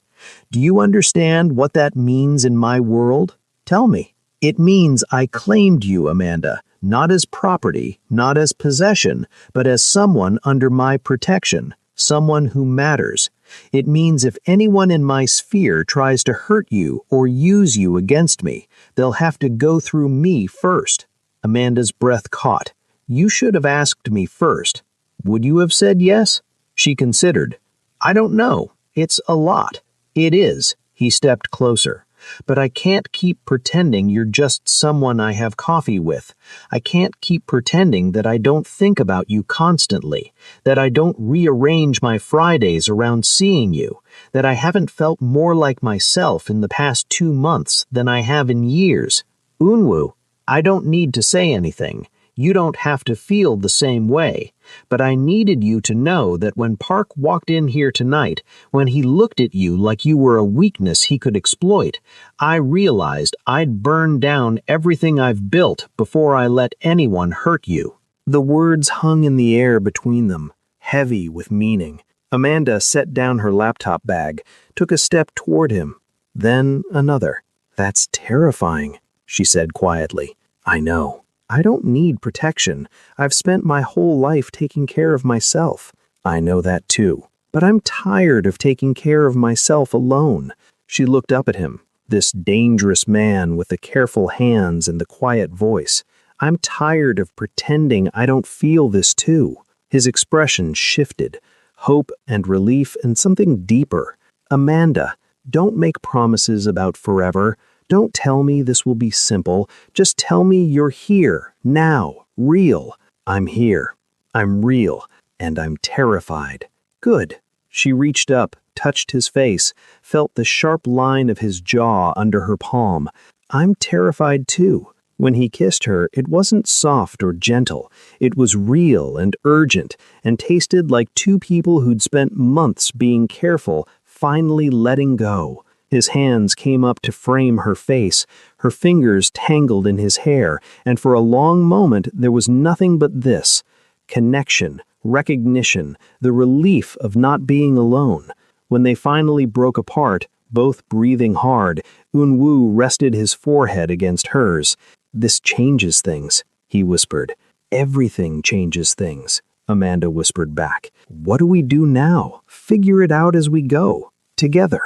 Do you understand what that means in my world? Tell me. It means I claimed you, Amanda, not as property, not as possession, but as someone under my protection, someone who matters. It means if anyone in my sphere tries to hurt you or use you against me, they'll have to go through me first." Amanda's breath caught. "You should have asked me first. Would you have said yes?" She considered. "I don't know. It's a lot." "It is." He stepped closer. "But I can't keep pretending you're just someone I have coffee with. I can't keep pretending that I don't think about you constantly, that I don't rearrange my Fridays around seeing you, that I haven't felt more like myself in the past 2 months than I have in years. Unwoo, I don't need to say anything. You don't have to feel the same way. But I needed you to know that when Park walked in here tonight, when he looked at you like you were a weakness he could exploit, I realized I'd burn down everything I've built before I let anyone hurt you." The words hung in the air between them, heavy with meaning. Amanda set down her laptop bag, took a step toward him, then another. "That's terrifying," she said quietly. "I know. I don't need protection. I've spent my whole life taking care of myself." "I know that too. But I'm tired of taking care of myself alone." She looked up at him, this dangerous man with the careful hands and the quiet voice. "I'm tired of pretending I don't feel this too." His expression shifted, hope and relief and something deeper. "Amanda, don't make promises about forever. Don't tell me this will be simple. Just tell me you're here, now, real." "I'm here. I'm real. And I'm terrified." "Good." She reached up, touched his face, felt the sharp line of his jaw under her palm. "I'm terrified too." When he kissed her, it wasn't soft or gentle. It was real and urgent, and tasted like two people who'd spent months being careful, finally letting go. His hands came up to frame her face, her fingers tangled in his hair, and for a long moment there was nothing but this: connection, recognition, the relief of not being alone. When they finally broke apart, both breathing hard, Unwoo rested his forehead against hers. "This changes things," he whispered. "Everything changes things," Amanda whispered back. "What do we do now? Figure it out as we go. Together."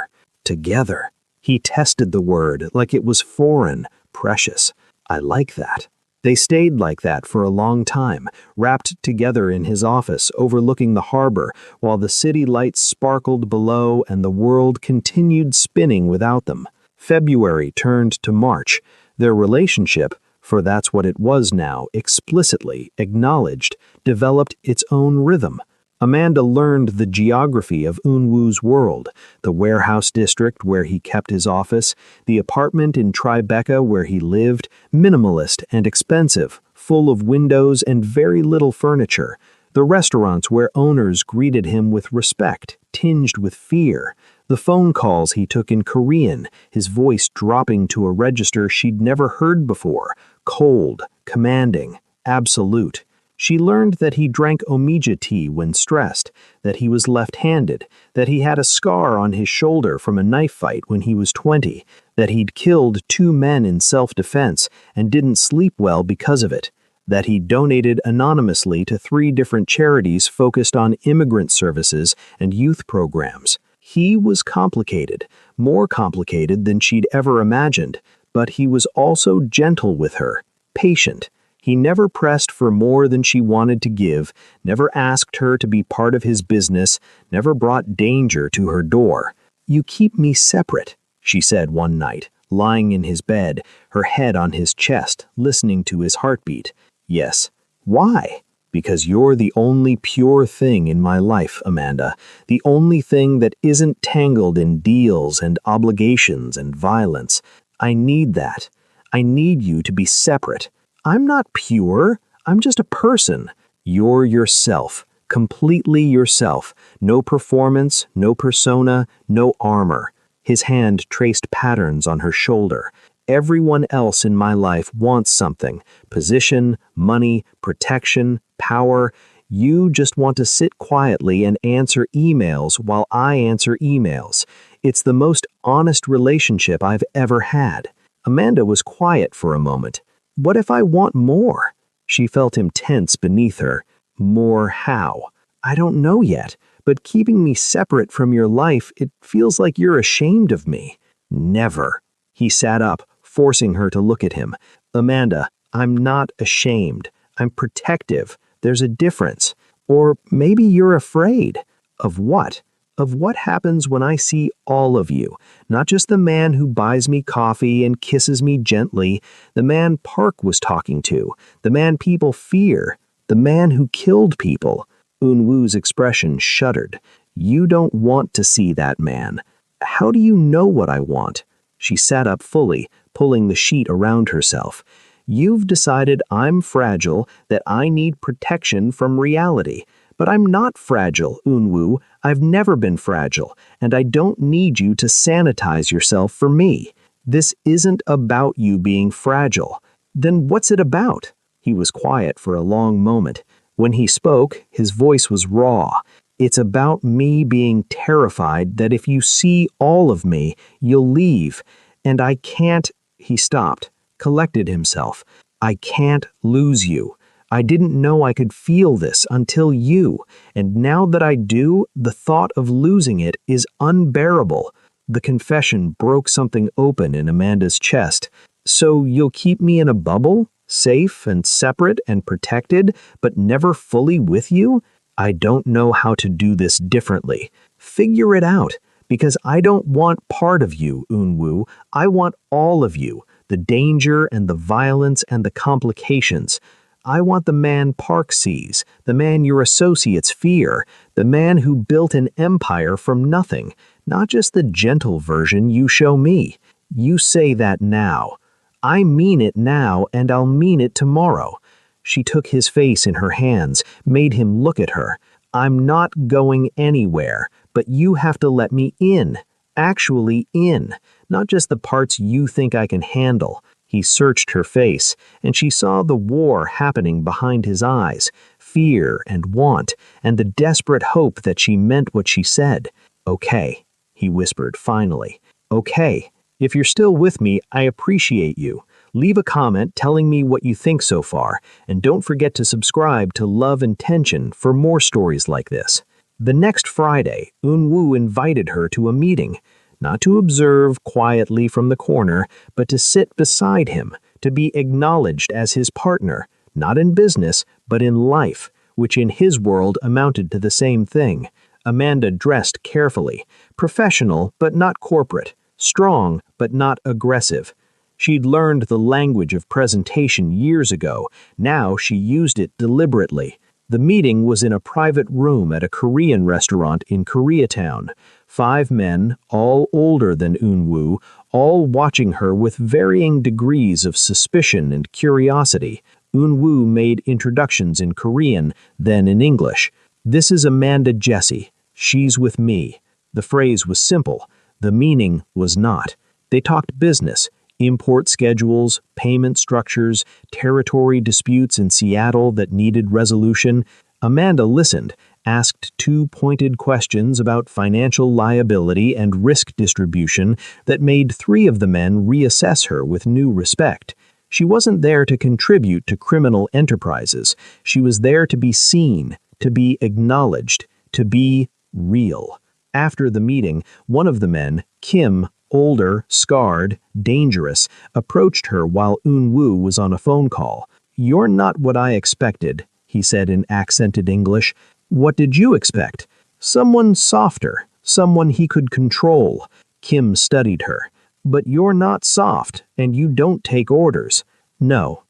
Together. He tested the word like it was foreign, precious. "I like that." They stayed like that for a long time, wrapped together in his office overlooking the harbor, while the city lights sparkled below and the world continued spinning without them. February turned to March. Their relationship, for that's what it was now, explicitly acknowledged, developed its own rhythm. Amanda learned the geography of Unwoo's world, the warehouse district where he kept his office, the apartment in Tribeca where he lived, minimalist and expensive, full of windows and very little furniture, the restaurants where owners greeted him with respect, tinged with fear, the phone calls he took in Korean, his voice dropping to a register she'd never heard before, cold, commanding, absolute. She learned that he drank omega tea when stressed, that he was left-handed, that he had a scar on his shoulder from a knife fight when he was 20, that he'd killed 2 men in self-defense and didn't sleep well because of it, that he donated anonymously to 3 different charities focused on immigrant services and youth programs. He was complicated, more complicated than she'd ever imagined, but he was also gentle with her, patient. He never pressed for more than she wanted to give, never asked her to be part of his business, never brought danger to her door. "You keep me separate," she said one night, lying in his bed, her head on his chest, listening to his heartbeat. "Yes." "Why?" "Because you're the only pure thing in my life, Amanda. The only thing that isn't tangled in deals and obligations and violence. I need that. I need you to be separate. I'm not pure. I'm just a person. You're yourself, completely yourself. No performance, no persona, no armor." His hand traced patterns on her shoulder. "Everyone else in my life wants something. Position, money, protection, power. You just want to sit quietly and answer emails while I answer emails. It's the most honest relationship I've ever had." Amanda was quiet for a moment. "What if I want more?" She felt him tense beneath her. "More how?" "I don't know yet, but keeping me separate from your life, it feels like you're ashamed of me." "Never." He sat up, forcing her to look at him. "Amanda, I'm not ashamed. I'm protective. There's a difference. Or maybe you're afraid." "Of what?" "Of what happens when I see all of you. Not just the man who buys me coffee and kisses me gently, the man Park was talking to, the man people fear, the man who killed people." Unwoo's expression shuddered. "You don't want to see that man." "How do you know what I want?" She sat up fully, pulling the sheet around herself. You've decided I'm fragile, that I need protection from reality. But I'm not fragile, Unwoo. I've never been fragile, and I don't need you to sanitize yourself for me. This isn't about you being fragile. Then what's it about? He was quiet for a long moment. When he spoke, his voice was raw. It's about me being terrified that if you see all of me, you'll leave. And I can't. He stopped, collected himself. I can't lose you. I didn't know I could feel this until you, and now that I do, the thought of losing it is unbearable. The confession broke something open in Amanda's chest. So you'll keep me in a bubble, safe and separate and protected, but never fully with you? I don't know how to do this differently. Figure it out, because I don't want part of you, Unwoo. I want all of you, the danger and the violence and the complications. I want the man Park sees, the man your associates fear, the man who built an empire from nothing, not just the gentle version you show me. You say that now. I mean it now, and I'll mean it tomorrow. She took his face in her hands, made him look at her. I'm not going anywhere, but you have to let me in. Actually in, not just the parts you think I can handle. He searched her face, and she saw the war happening behind his eyes, fear and want, and the desperate hope that she meant what she said. Okay, he whispered finally. Okay, if you're still with me, I appreciate you. Leave a comment telling me what you think so far, and don't forget to subscribe to Love and Tension for more stories like this. The next Friday, Unwoo invited her to a meeting. Not to observe quietly from the corner, but to sit beside him, to be acknowledged as his partner, not in business, but in life, which in his world amounted to the same thing. Amanda dressed carefully, professional but not corporate, strong but not aggressive. She'd learned the language of presentation years ago. Now she used it deliberately. The meeting was in a private room at a Korean restaurant in Koreatown. 5 men, all older than Unwoo, all watching her with varying degrees of suspicion and curiosity. Unwoo made introductions in Korean, then in English. This is Amanda Jessie. She's with me. The phrase was simple. The meaning was not. They talked business. Import schedules, payment structures, territory disputes in Seattle that needed resolution. Amanda listened, asked 2 pointed questions about financial liability and risk distribution that made 3 of the men reassess her with new respect. She wasn't there to contribute to criminal enterprises. She was there to be seen, to be acknowledged, to be real. After the meeting, one of the men, Kim, older, scarred, dangerous, approached her while Unwoo was on a phone call. "You're not what I expected," he said in accented English. "What did you expect?" "Someone softer, someone he could control." Kim studied her. "But you're not soft, and you don't take orders." "No."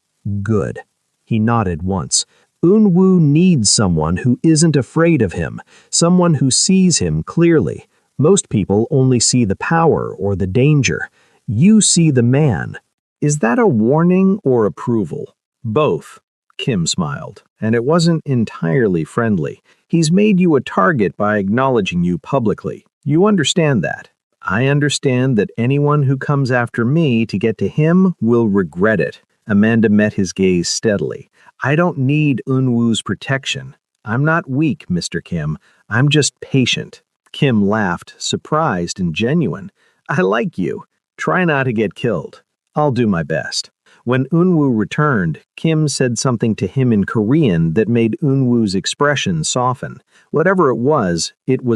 "Good." He nodded once. Unwoo needs someone who isn't afraid of him, someone who sees him clearly. Most people only see the power or the danger. You see the man. Is that a warning or approval? Both. Kim smiled, and it wasn't entirely friendly. He's made you a target by acknowledging you publicly. You understand that. I understand that anyone who comes after me to get to him will regret it. Amanda met his gaze steadily. I don't need Unwoo's protection. I'm not weak, Mr. Kim. I'm just patient. Kim laughed, surprised and genuine. I like you. Try not to get killed. I'll do my best. When Unwoo returned, Kim said something to him in Korean that made Unwoo's expression soften. Whatever it was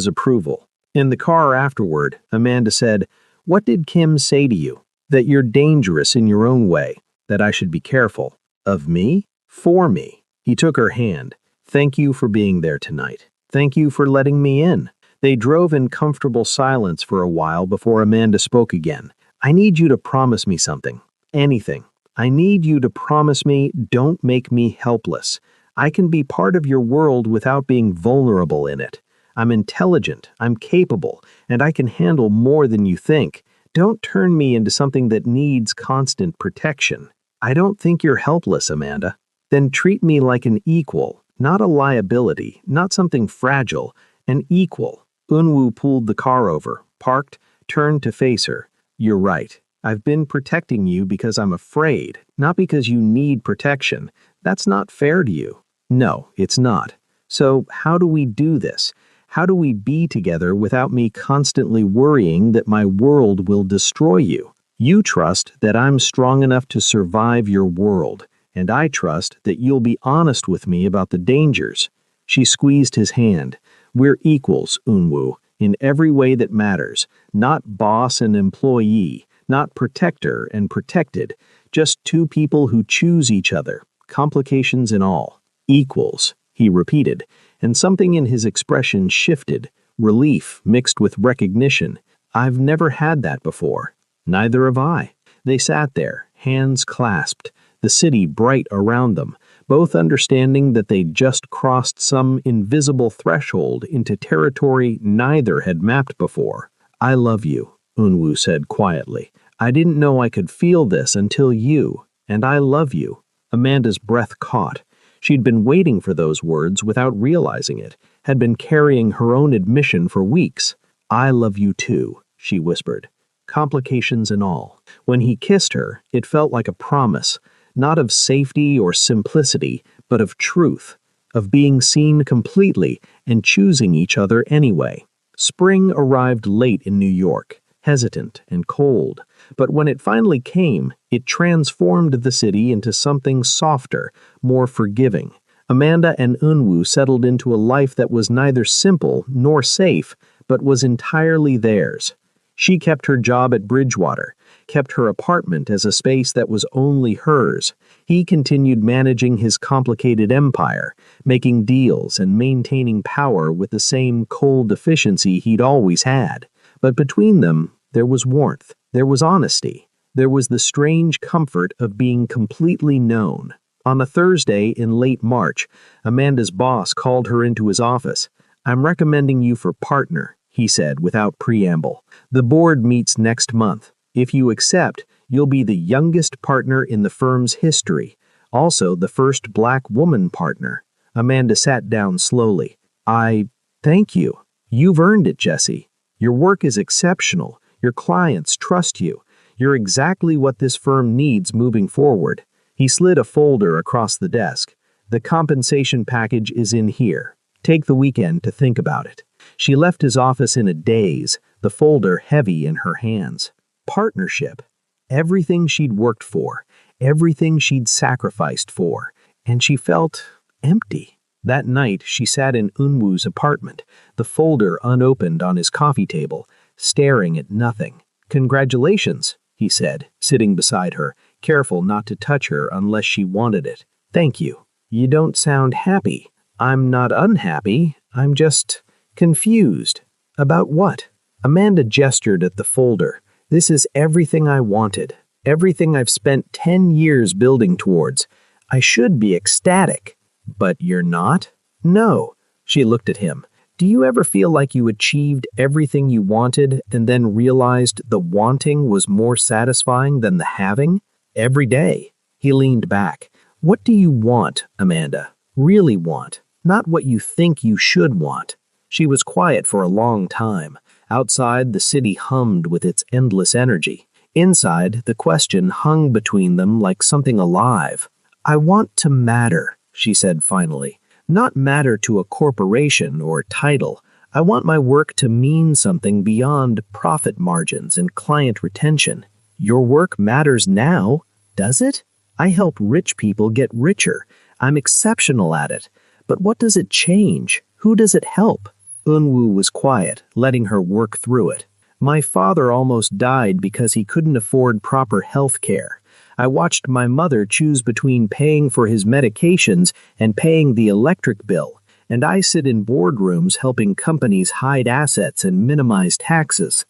approval. In the car afterward, Amanda said, "What did Kim say to you? That you're dangerous in your own way, that I should be careful. Of me? For me." He took her hand. "Thank you for being there tonight. Thank you for letting me in." They drove in comfortable silence for a while before Amanda spoke again. "I need you to promise me something. Anything. I need you to promise me don't make me helpless. I can be part of your world without being vulnerable in it. I'm intelligent, I'm capable, and I can handle more than you think. Don't turn me into something that needs constant protection." I don't think you're helpless, Amanda. Then treat me like an equal, not a liability, not something fragile, an equal. Unwoo pulled the car over, parked, turned to face her. You're right. I've been protecting you because I'm afraid, not because you need protection. That's not fair to you. No, it's not. So how do we do this? How do we be together without me constantly worrying that my world will destroy you? You trust that I'm strong enough to survive your world, and I trust that you'll be honest with me about the dangers. She squeezed his hand. We're equals, Unwoo, in every way that matters, not boss and employee, not protector and protected, just two people who choose each other, complications and all. Equals, he repeated, and something in his expression shifted, relief mixed with recognition. I've never had that before. Neither have I. They sat there, hands clasped, the city bright around them, both understanding that they'd just crossed some invisible threshold into territory neither had mapped before. I love you, Unwoo said quietly. I didn't know I could feel this until you, and I love you. Amanda's breath caught. She'd been waiting for those words without realizing it, had been carrying her own admission for weeks. I love you too, she whispered. Complications and all. When he kissed her, it felt like a promise, not of safety or simplicity, but of truth, of being seen completely and choosing each other anyway. Spring arrived late in New York, hesitant and cold, but when it finally came, it transformed the city into something softer, more forgiving. Amanda and Unwoo settled into a life that was neither simple nor safe, but was entirely theirs. She kept her job at Bridgewater, kept her apartment as a space that was only hers. He continued managing his complicated empire, making deals and maintaining power with the same cold efficiency he'd always had. But between them, there was warmth, there was honesty, there was the strange comfort of being completely known. On a Thursday in late March, Amanda's boss called her into his office. I'm recommending you for partner, he said without preamble. The board meets next month. If you accept, you'll be the youngest partner in the firm's history, also the first black woman partner. Amanda sat down slowly. Thank you. You've earned it, Jesse. Your work is exceptional. Your clients trust you. You're exactly what this firm needs moving forward. He slid a folder across the desk. The compensation package is in here. Take the weekend to think about it. She left his office in a daze, the folder heavy in her hands. Partnership. Everything she'd worked for, everything she'd sacrificed for, and she felt empty. That night, she sat in Unwoo's apartment, the folder unopened on his coffee table, staring at nothing. Congratulations, he said, sitting beside her, careful not to touch her unless she wanted it. Thank you. You don't sound happy. I'm not unhappy. I'm just confused. About what? Amanda gestured at the folder. This is everything I wanted. Everything I've spent 10 years building towards. I should be ecstatic. But you're not? No. She looked at him. Do you ever feel like you achieved everything you wanted and then realized the wanting was more satisfying than the having? Every day. He leaned back. What do you want, Amanda? Really want? Not what you think you should want. She was quiet for a long time. Outside, the city hummed with its endless energy. Inside, the question hung between them like something alive. I want to matter, she said finally. Not matter to a corporation or title. I want my work to mean something beyond profit margins and client retention. Your work matters now, does it? I help rich people get richer. I'm exceptional at it. But what does it change? Who does it help? Unwoo was quiet, letting her work through it. My father almost died because he couldn't afford proper health care. I watched my mother choose between paying for his medications and paying the electric bill, and I sit in boardrooms helping companies hide assets and minimize taxes.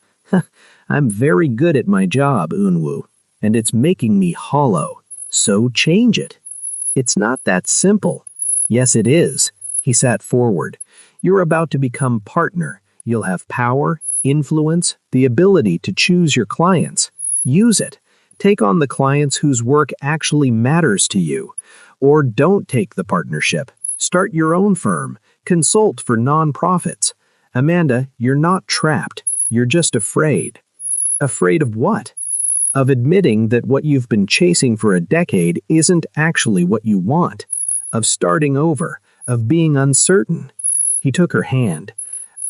I'm very good at my job, Unwoo, and it's making me hollow. So change it. It's not that simple. Yes, it is. He sat forward. You're about to become partner. You'll have power, influence, the ability to choose your clients. Use it. Take on the clients whose work actually matters to you. Or don't take the partnership. Start your own firm. Consult for nonprofits. Amanda, you're not trapped. You're just afraid. Afraid of what? Of admitting that what you've been chasing for a decade isn't actually what you want. Of starting over. Of being uncertain. He took her hand.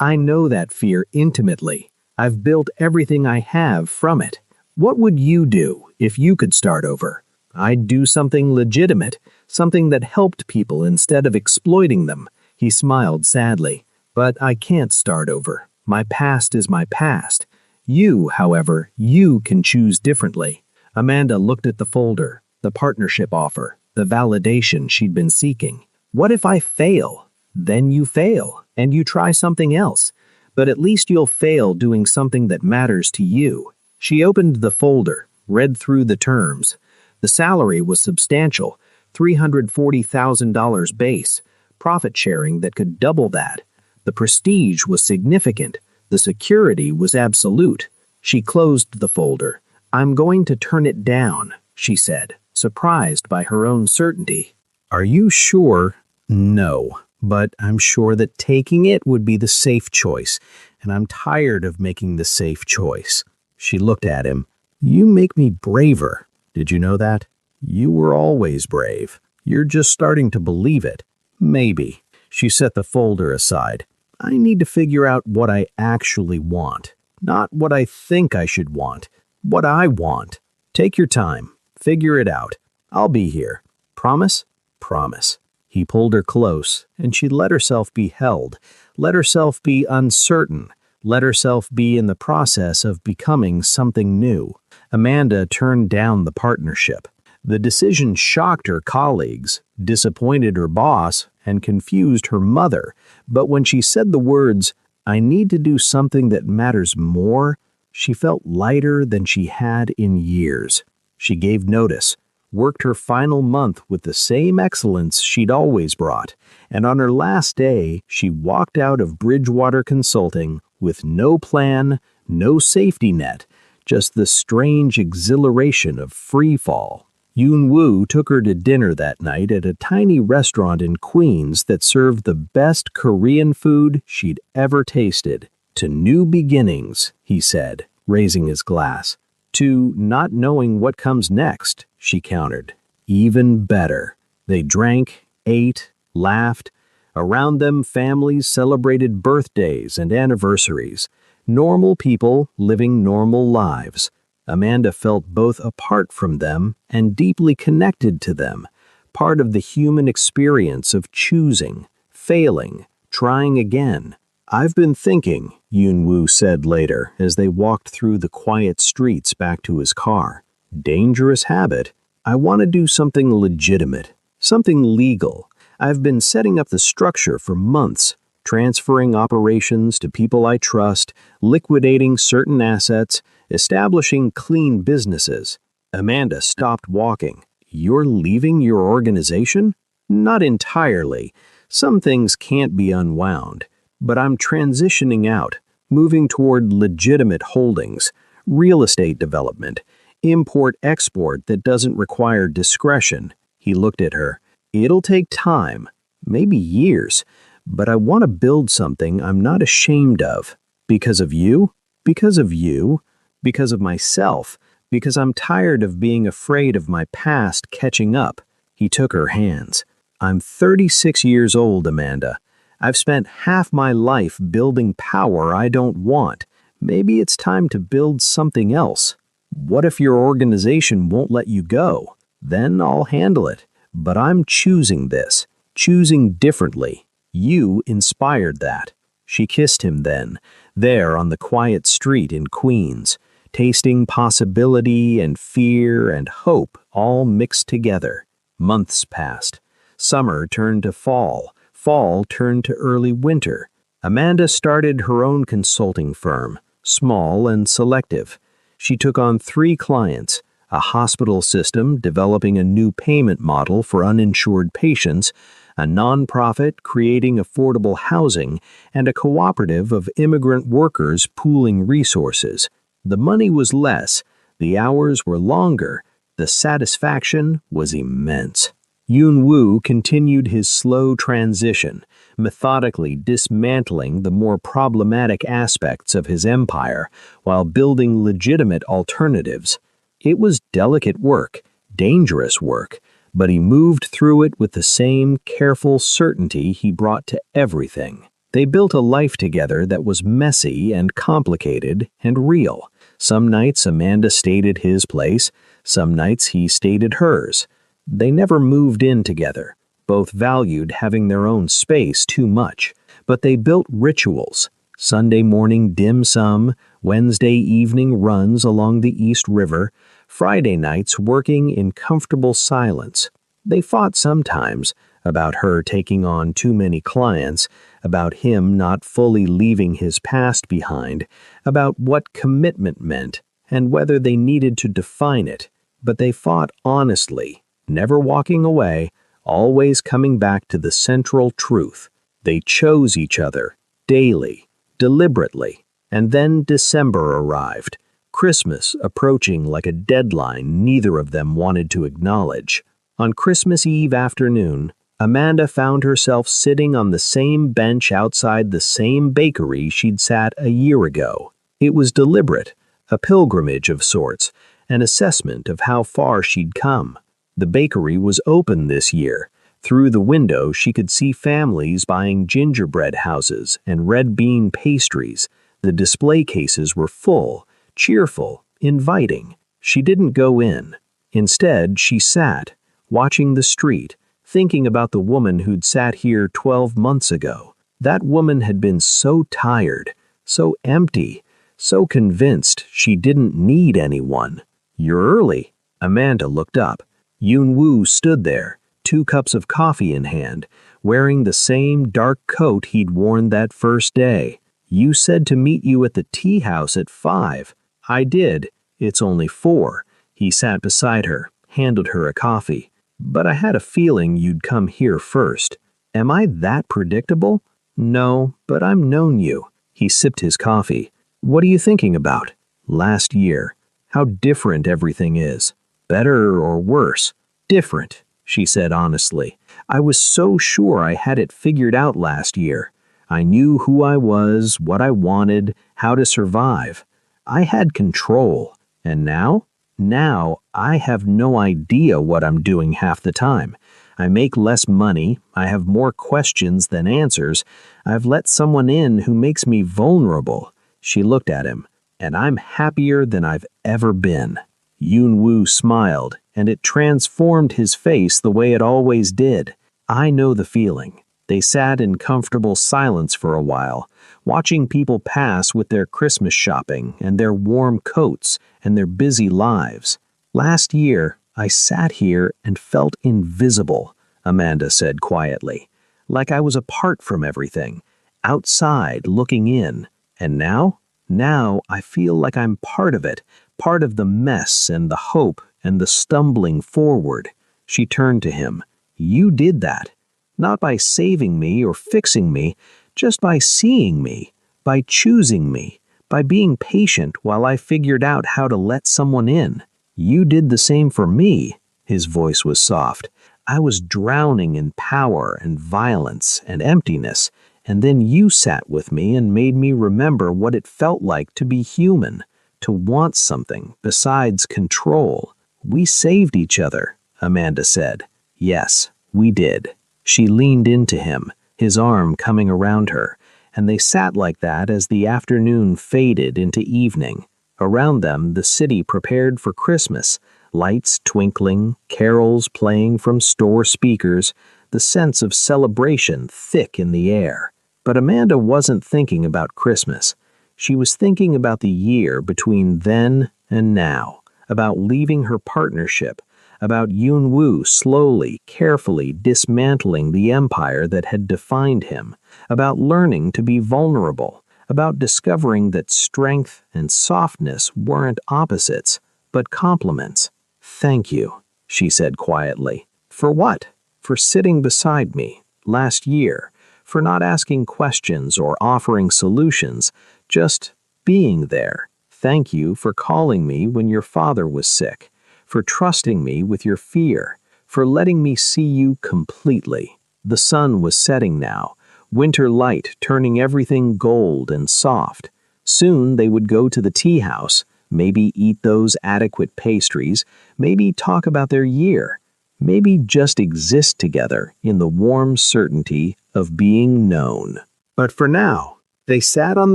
I know that fear intimately. I've built everything I have from it. What would you do if you could start over? I'd do something legitimate, something that helped people instead of exploiting them. He smiled sadly. But I can't start over. My past is my past. You, however, you can choose differently. Amanda looked at the folder, the partnership offer, the validation she'd been seeking. What if I fail? Then you fail, and you try something else. But at least you'll fail doing something that matters to you. She opened the folder, read through the terms. The salary was substantial, $340,000 base, profit sharing that could double that. The prestige was significant. The security was absolute. She closed the folder. I'm going to turn it down, she said, surprised by her own certainty. Are you sure? No, but I'm sure that taking it would be the safe choice, and I'm tired of making the safe choice. She looked at him. You make me braver. Did you know that? You were always brave. You're just starting to believe it. Maybe. She set the folder aside. I need to figure out what I actually want. Not what I think I should want. What I want. Take your time. Figure it out. I'll be here. Promise? Promise. He pulled her close, and she let herself be held. Let herself be uncertain. Let herself be in the process of becoming something new. Amanda turned down the partnership. The decision shocked her colleagues, disappointed her boss, and confused her mother. But when she said the words, I need to do something that matters more, she felt lighter than she had in years. She gave notice, worked her final month with the same excellence she'd always brought, and on her last day, she walked out of Bridgewater Consulting with no plan, no safety net, just the strange exhilaration of free fall. Yoon-woo took her to dinner that night at a tiny restaurant in Queens that served the best Korean food she'd ever tasted. To new beginnings, he said, raising his glass. To not knowing what comes next, she countered. Even better. They drank, ate, laughed. Around them, families celebrated birthdays and anniversaries. Normal people living normal lives. Amanda felt both apart from them and deeply connected to them, part of the human experience of choosing, failing, trying again. I've been thinking, Yoon-woo said later as they walked through the quiet streets back to his car. Dangerous habit. I want to do something legitimate, something legal. I've been setting up the structure for months, transferring operations to people I trust, liquidating certain assets, establishing clean businesses. Amanda stopped walking. You're leaving your organization? Not entirely. Some things can't be unwound. But I'm transitioning out, moving toward legitimate holdings, real estate development, import-export that doesn't require discretion. He looked at her. It'll take time, maybe years, but I want to build something I'm not ashamed of. Because of you? Because of you? Because of myself? Because I'm tired of being afraid of my past catching up. He took her hands. I'm 36 years old, Amanda. I've spent half my life building power I don't want. Maybe it's time to build something else. What if your organization won't let you go? Then I'll handle it. But I'm choosing this, choosing differently. You inspired that. She kissed him then, there on the quiet street in Queens, tasting possibility and fear and hope all mixed together. Months passed. Summer turned to fall. Fall turned to early winter. Amanda started her own consulting firm, small and selective. She took on 3 clients, a hospital system developing a new payment model for uninsured patients, a nonprofit creating affordable housing, and a cooperative of immigrant workers pooling resources. The money was less, The hours were longer. The satisfaction was immense. Yun-woo continued his slow transition, methodically dismantling the more problematic aspects of his empire while building legitimate alternatives. It was delicate work, dangerous work, but he moved through it with the same careful certainty he brought to everything. They built a life together that was messy and complicated and real. Some nights Amanda stayed at his place, some nights he stayed at hers. They never moved in together. Both valued having their own space too much, but they built rituals. Sunday morning dim sum, Wednesday evening runs along the East River, Friday nights working in comfortable silence. They fought sometimes about her taking on too many clients, about him not fully leaving his past behind, about what commitment meant and whether they needed to define it. But they fought honestly, never walking away, always coming back to the central truth. They chose each other, daily, deliberately, and then December arrived, Christmas approaching like a deadline neither of them wanted to acknowledge. On Christmas Eve afternoon, Amanda found herself sitting on the same bench outside the same bakery she'd sat a year ago. It was deliberate, a pilgrimage of sorts, an assessment of how far she'd come. The bakery was open this year. Through the window, she could see families buying gingerbread houses and red bean pastries. The display cases were full, cheerful, inviting. She didn't go in. Instead, she sat, watching the street, thinking about the woman who'd sat here 12 months ago. That woman had been so tired, so empty, so convinced she didn't need anyone. "You're early." Amanda looked up. Yun-woo stood there, 2 cups of coffee in hand, wearing the same dark coat he'd worn that first day. "You said to meet you at the tea house at 5. "I did. It's only 4. He sat beside her, handed her a coffee. "But I had a feeling you'd come here first. Am I that predictable?" "No, but I've known you." He sipped his coffee. "What are you thinking about?" "Last year. How different everything is. Better or worse?" "Different," she said honestly. "I was so sure I had it figured out last year. I knew who I was, what I wanted, how to survive. I had control. And now? Now, I have no idea what I'm doing half the time. I make less money, I have more questions than answers. I've let someone in who makes me vulnerable." She looked at him. "And I'm happier than I've ever been." Yun-woo smiled, and it transformed his face the way it always did. "I know the feeling." They sat in comfortable silence for a while, watching people pass with their Christmas shopping and their warm coats and their busy lives. "Last year, I sat here and felt invisible," Amanda said quietly, "like I was apart from everything, outside looking in. And now? Now I feel like I'm part of it, part of the mess and the hope and the stumbling forward." She turned to him. "You did that. Not by saving me or fixing me, just by seeing me, by choosing me, by being patient while I figured out how to let someone in. You did the same for me." His voice was soft. "I was drowning in power and violence and emptiness, and then you sat with me and made me remember what it felt like to be human, to want something besides control. We saved each other," Amanda said. "Yes, we did." She leaned into him, his arm coming around her, and they sat like that as the afternoon faded into evening. Around them, the city prepared for Christmas, lights twinkling, carols playing from store speakers, the sense of celebration thick in the air. But Amanda wasn't thinking about Christmas. She was thinking about the year between then and now, about leaving her partnership, about Yun-woo slowly, carefully dismantling the empire that had defined him, about learning to be vulnerable, about discovering that strength and softness weren't opposites, but complements. "Thank you," she said quietly. "For what? For sitting beside me last year, for not asking questions or offering solutions, just being there. Thank you for calling me when your father was sick, for trusting me with your fear, for letting me see you completely. The sun was setting now, winter light turning everything gold and soft. Soon they would go to the tea house, maybe eat those adequate pastries, maybe talk about their year, maybe just exist together in the warm certainty of being known. But for now, they sat on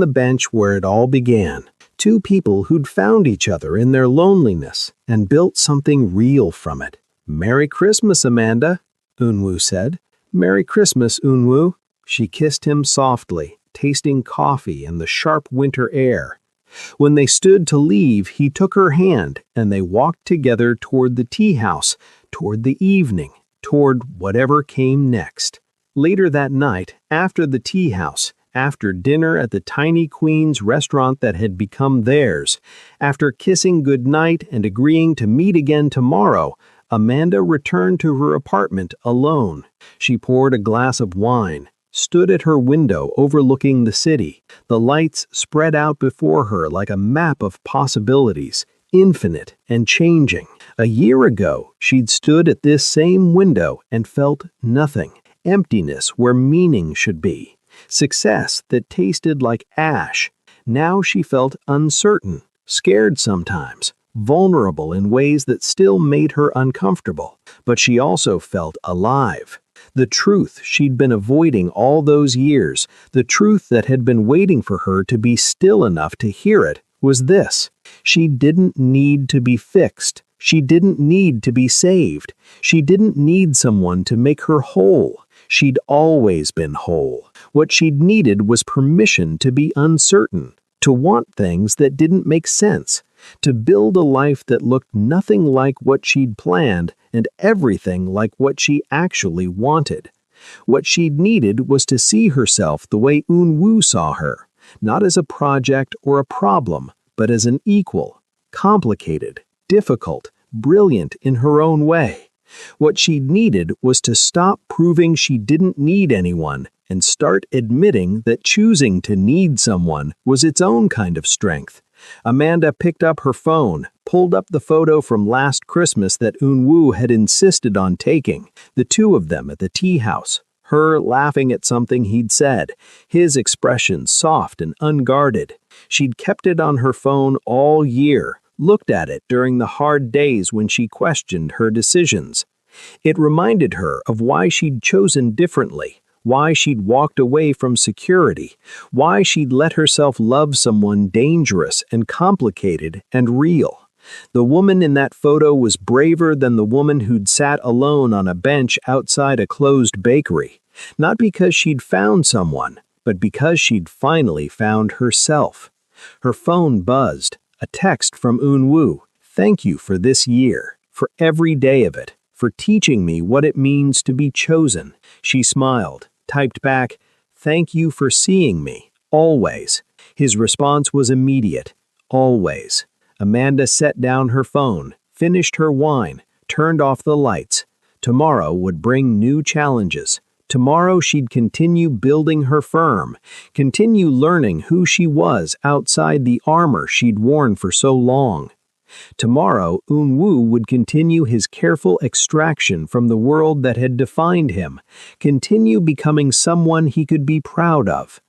the bench where it all began. Two people who'd found each other in their loneliness and built something real from it. "Merry Christmas, Amanda," Unwoo said. "Merry Christmas, Unwoo." She kissed him softly, tasting coffee and the sharp winter air. When they stood to leave, he took her hand, and they walked together toward the tea house, toward the evening, toward whatever came next. Later that night, after the tea house, after dinner at the tiny Queen's restaurant that had become theirs, after kissing goodnight and agreeing to meet again tomorrow, Amanda returned to her apartment alone. She poured a glass of wine, stood at her window overlooking the city. The lights spread out before her like a map of possibilities, infinite and changing. A year ago, she'd stood at this same window and felt nothing, emptiness where meaning should be, success that tasted like ash. Now she felt uncertain, scared sometimes, vulnerable in ways that still made her uncomfortable. But she also felt alive. The truth she'd been avoiding all those years, the truth that had been waiting for her to be still enough to hear it, was this: she didn't need to be fixed. She didn't need to be saved. She didn't need someone to make her whole. She'd always been whole. What she'd needed was permission to be uncertain, to want things that didn't make sense, to build a life that looked nothing like what she'd planned and everything like what she actually wanted. What she'd needed was to see herself the way Unwoo saw her, not as a project or a problem, but as an equal, complicated, difficult, brilliant in her own way. What she'd needed was to stop proving she didn't need anyone and start admitting that choosing to need someone was its own kind of strength. Amanda picked up her phone, pulled up the photo from last Christmas that Unwoo had insisted on taking, the two of them at the tea house, her laughing at something he'd said, his expression soft and unguarded. She'd kept it on her phone all year, looked at it during the hard days when she questioned her decisions. It reminded her of why she'd chosen differently, why she'd walked away from security, why she'd let herself love someone dangerous and complicated and real. The woman in that photo was braver than the woman who'd sat alone on a bench outside a closed bakery, not because she'd found someone, but because she'd finally found herself. Her phone buzzed. A text from Unwoo. "Thank you for this year, for every day of it, for teaching me what it means to be chosen." She smiled, typed back, "Thank you for seeing me, always." His response was immediate, "Always." Amanda set down her phone, finished her wine, turned off the lights. Tomorrow would bring new challenges. Tomorrow she'd continue building her firm, continue learning who she was outside the armor she'd worn for so long. Tomorrow, Unwoo would continue his careful extraction from the world that had defined him, continue becoming someone he could be proud of.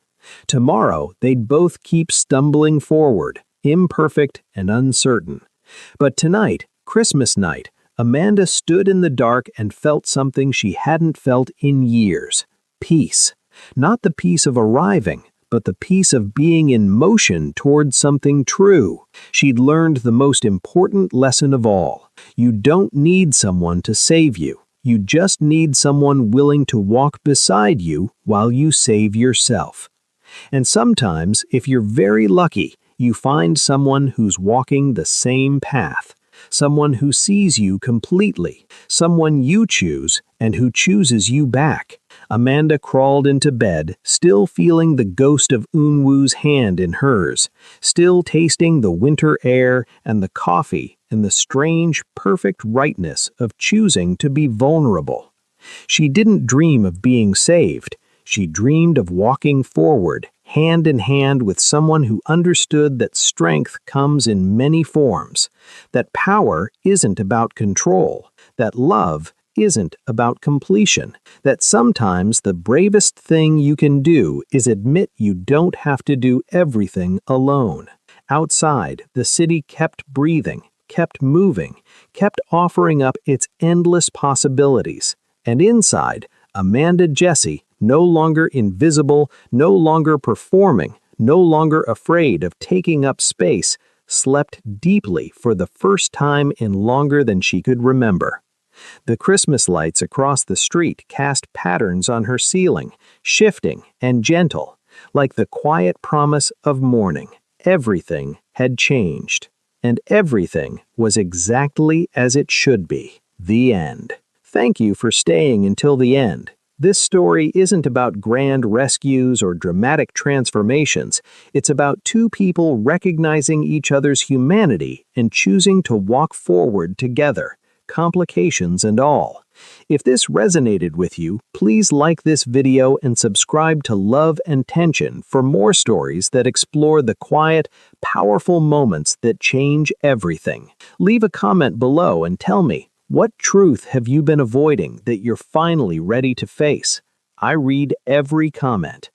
Tomorrow, they'd both keep stumbling forward, imperfect and uncertain. But tonight, Christmas night, Amanda stood in the dark and felt something she hadn't felt in years. Peace. Not the peace of arriving, but the peace of being in motion toward something true. She'd learned the most important lesson of all. You don't need someone to save you. You just need someone willing to walk beside you while you save yourself. And sometimes, if you're very lucky, you find someone who's walking the same path. Someone who sees you completely, someone you choose and who chooses you back. Amanda crawled into bed, still feeling the ghost of Unwoo's hand in hers, still tasting the winter air and the coffee and the strange, perfect rightness of choosing to be vulnerable. She didn't dream of being saved. She dreamed of walking forward, hand in hand with someone who understood that strength comes in many forms, that power isn't about control, that love isn't about completion, that sometimes the bravest thing you can do is admit you don't have to do everything alone. Outside, the city kept breathing, kept moving, kept offering up its endless possibilities. And inside, Amanda Jesse, no longer invisible, no longer performing, no longer afraid of taking up space, slept deeply for the first time in longer than she could remember. The Christmas lights across the street cast patterns on her ceiling, shifting and gentle, like the quiet promise of morning. Everything had changed, and everything was exactly as it should be. The end. Thank you for staying until the end. This story isn't about grand rescues or dramatic transformations. It's about two people recognizing each other's humanity and choosing to walk forward together, complications and all. If this resonated with you, please like this video and subscribe to Love and Tension for more stories that explore the quiet, powerful moments that change everything. Leave a comment below and tell me, what truth have you been avoiding that you're finally ready to face? I read every comment.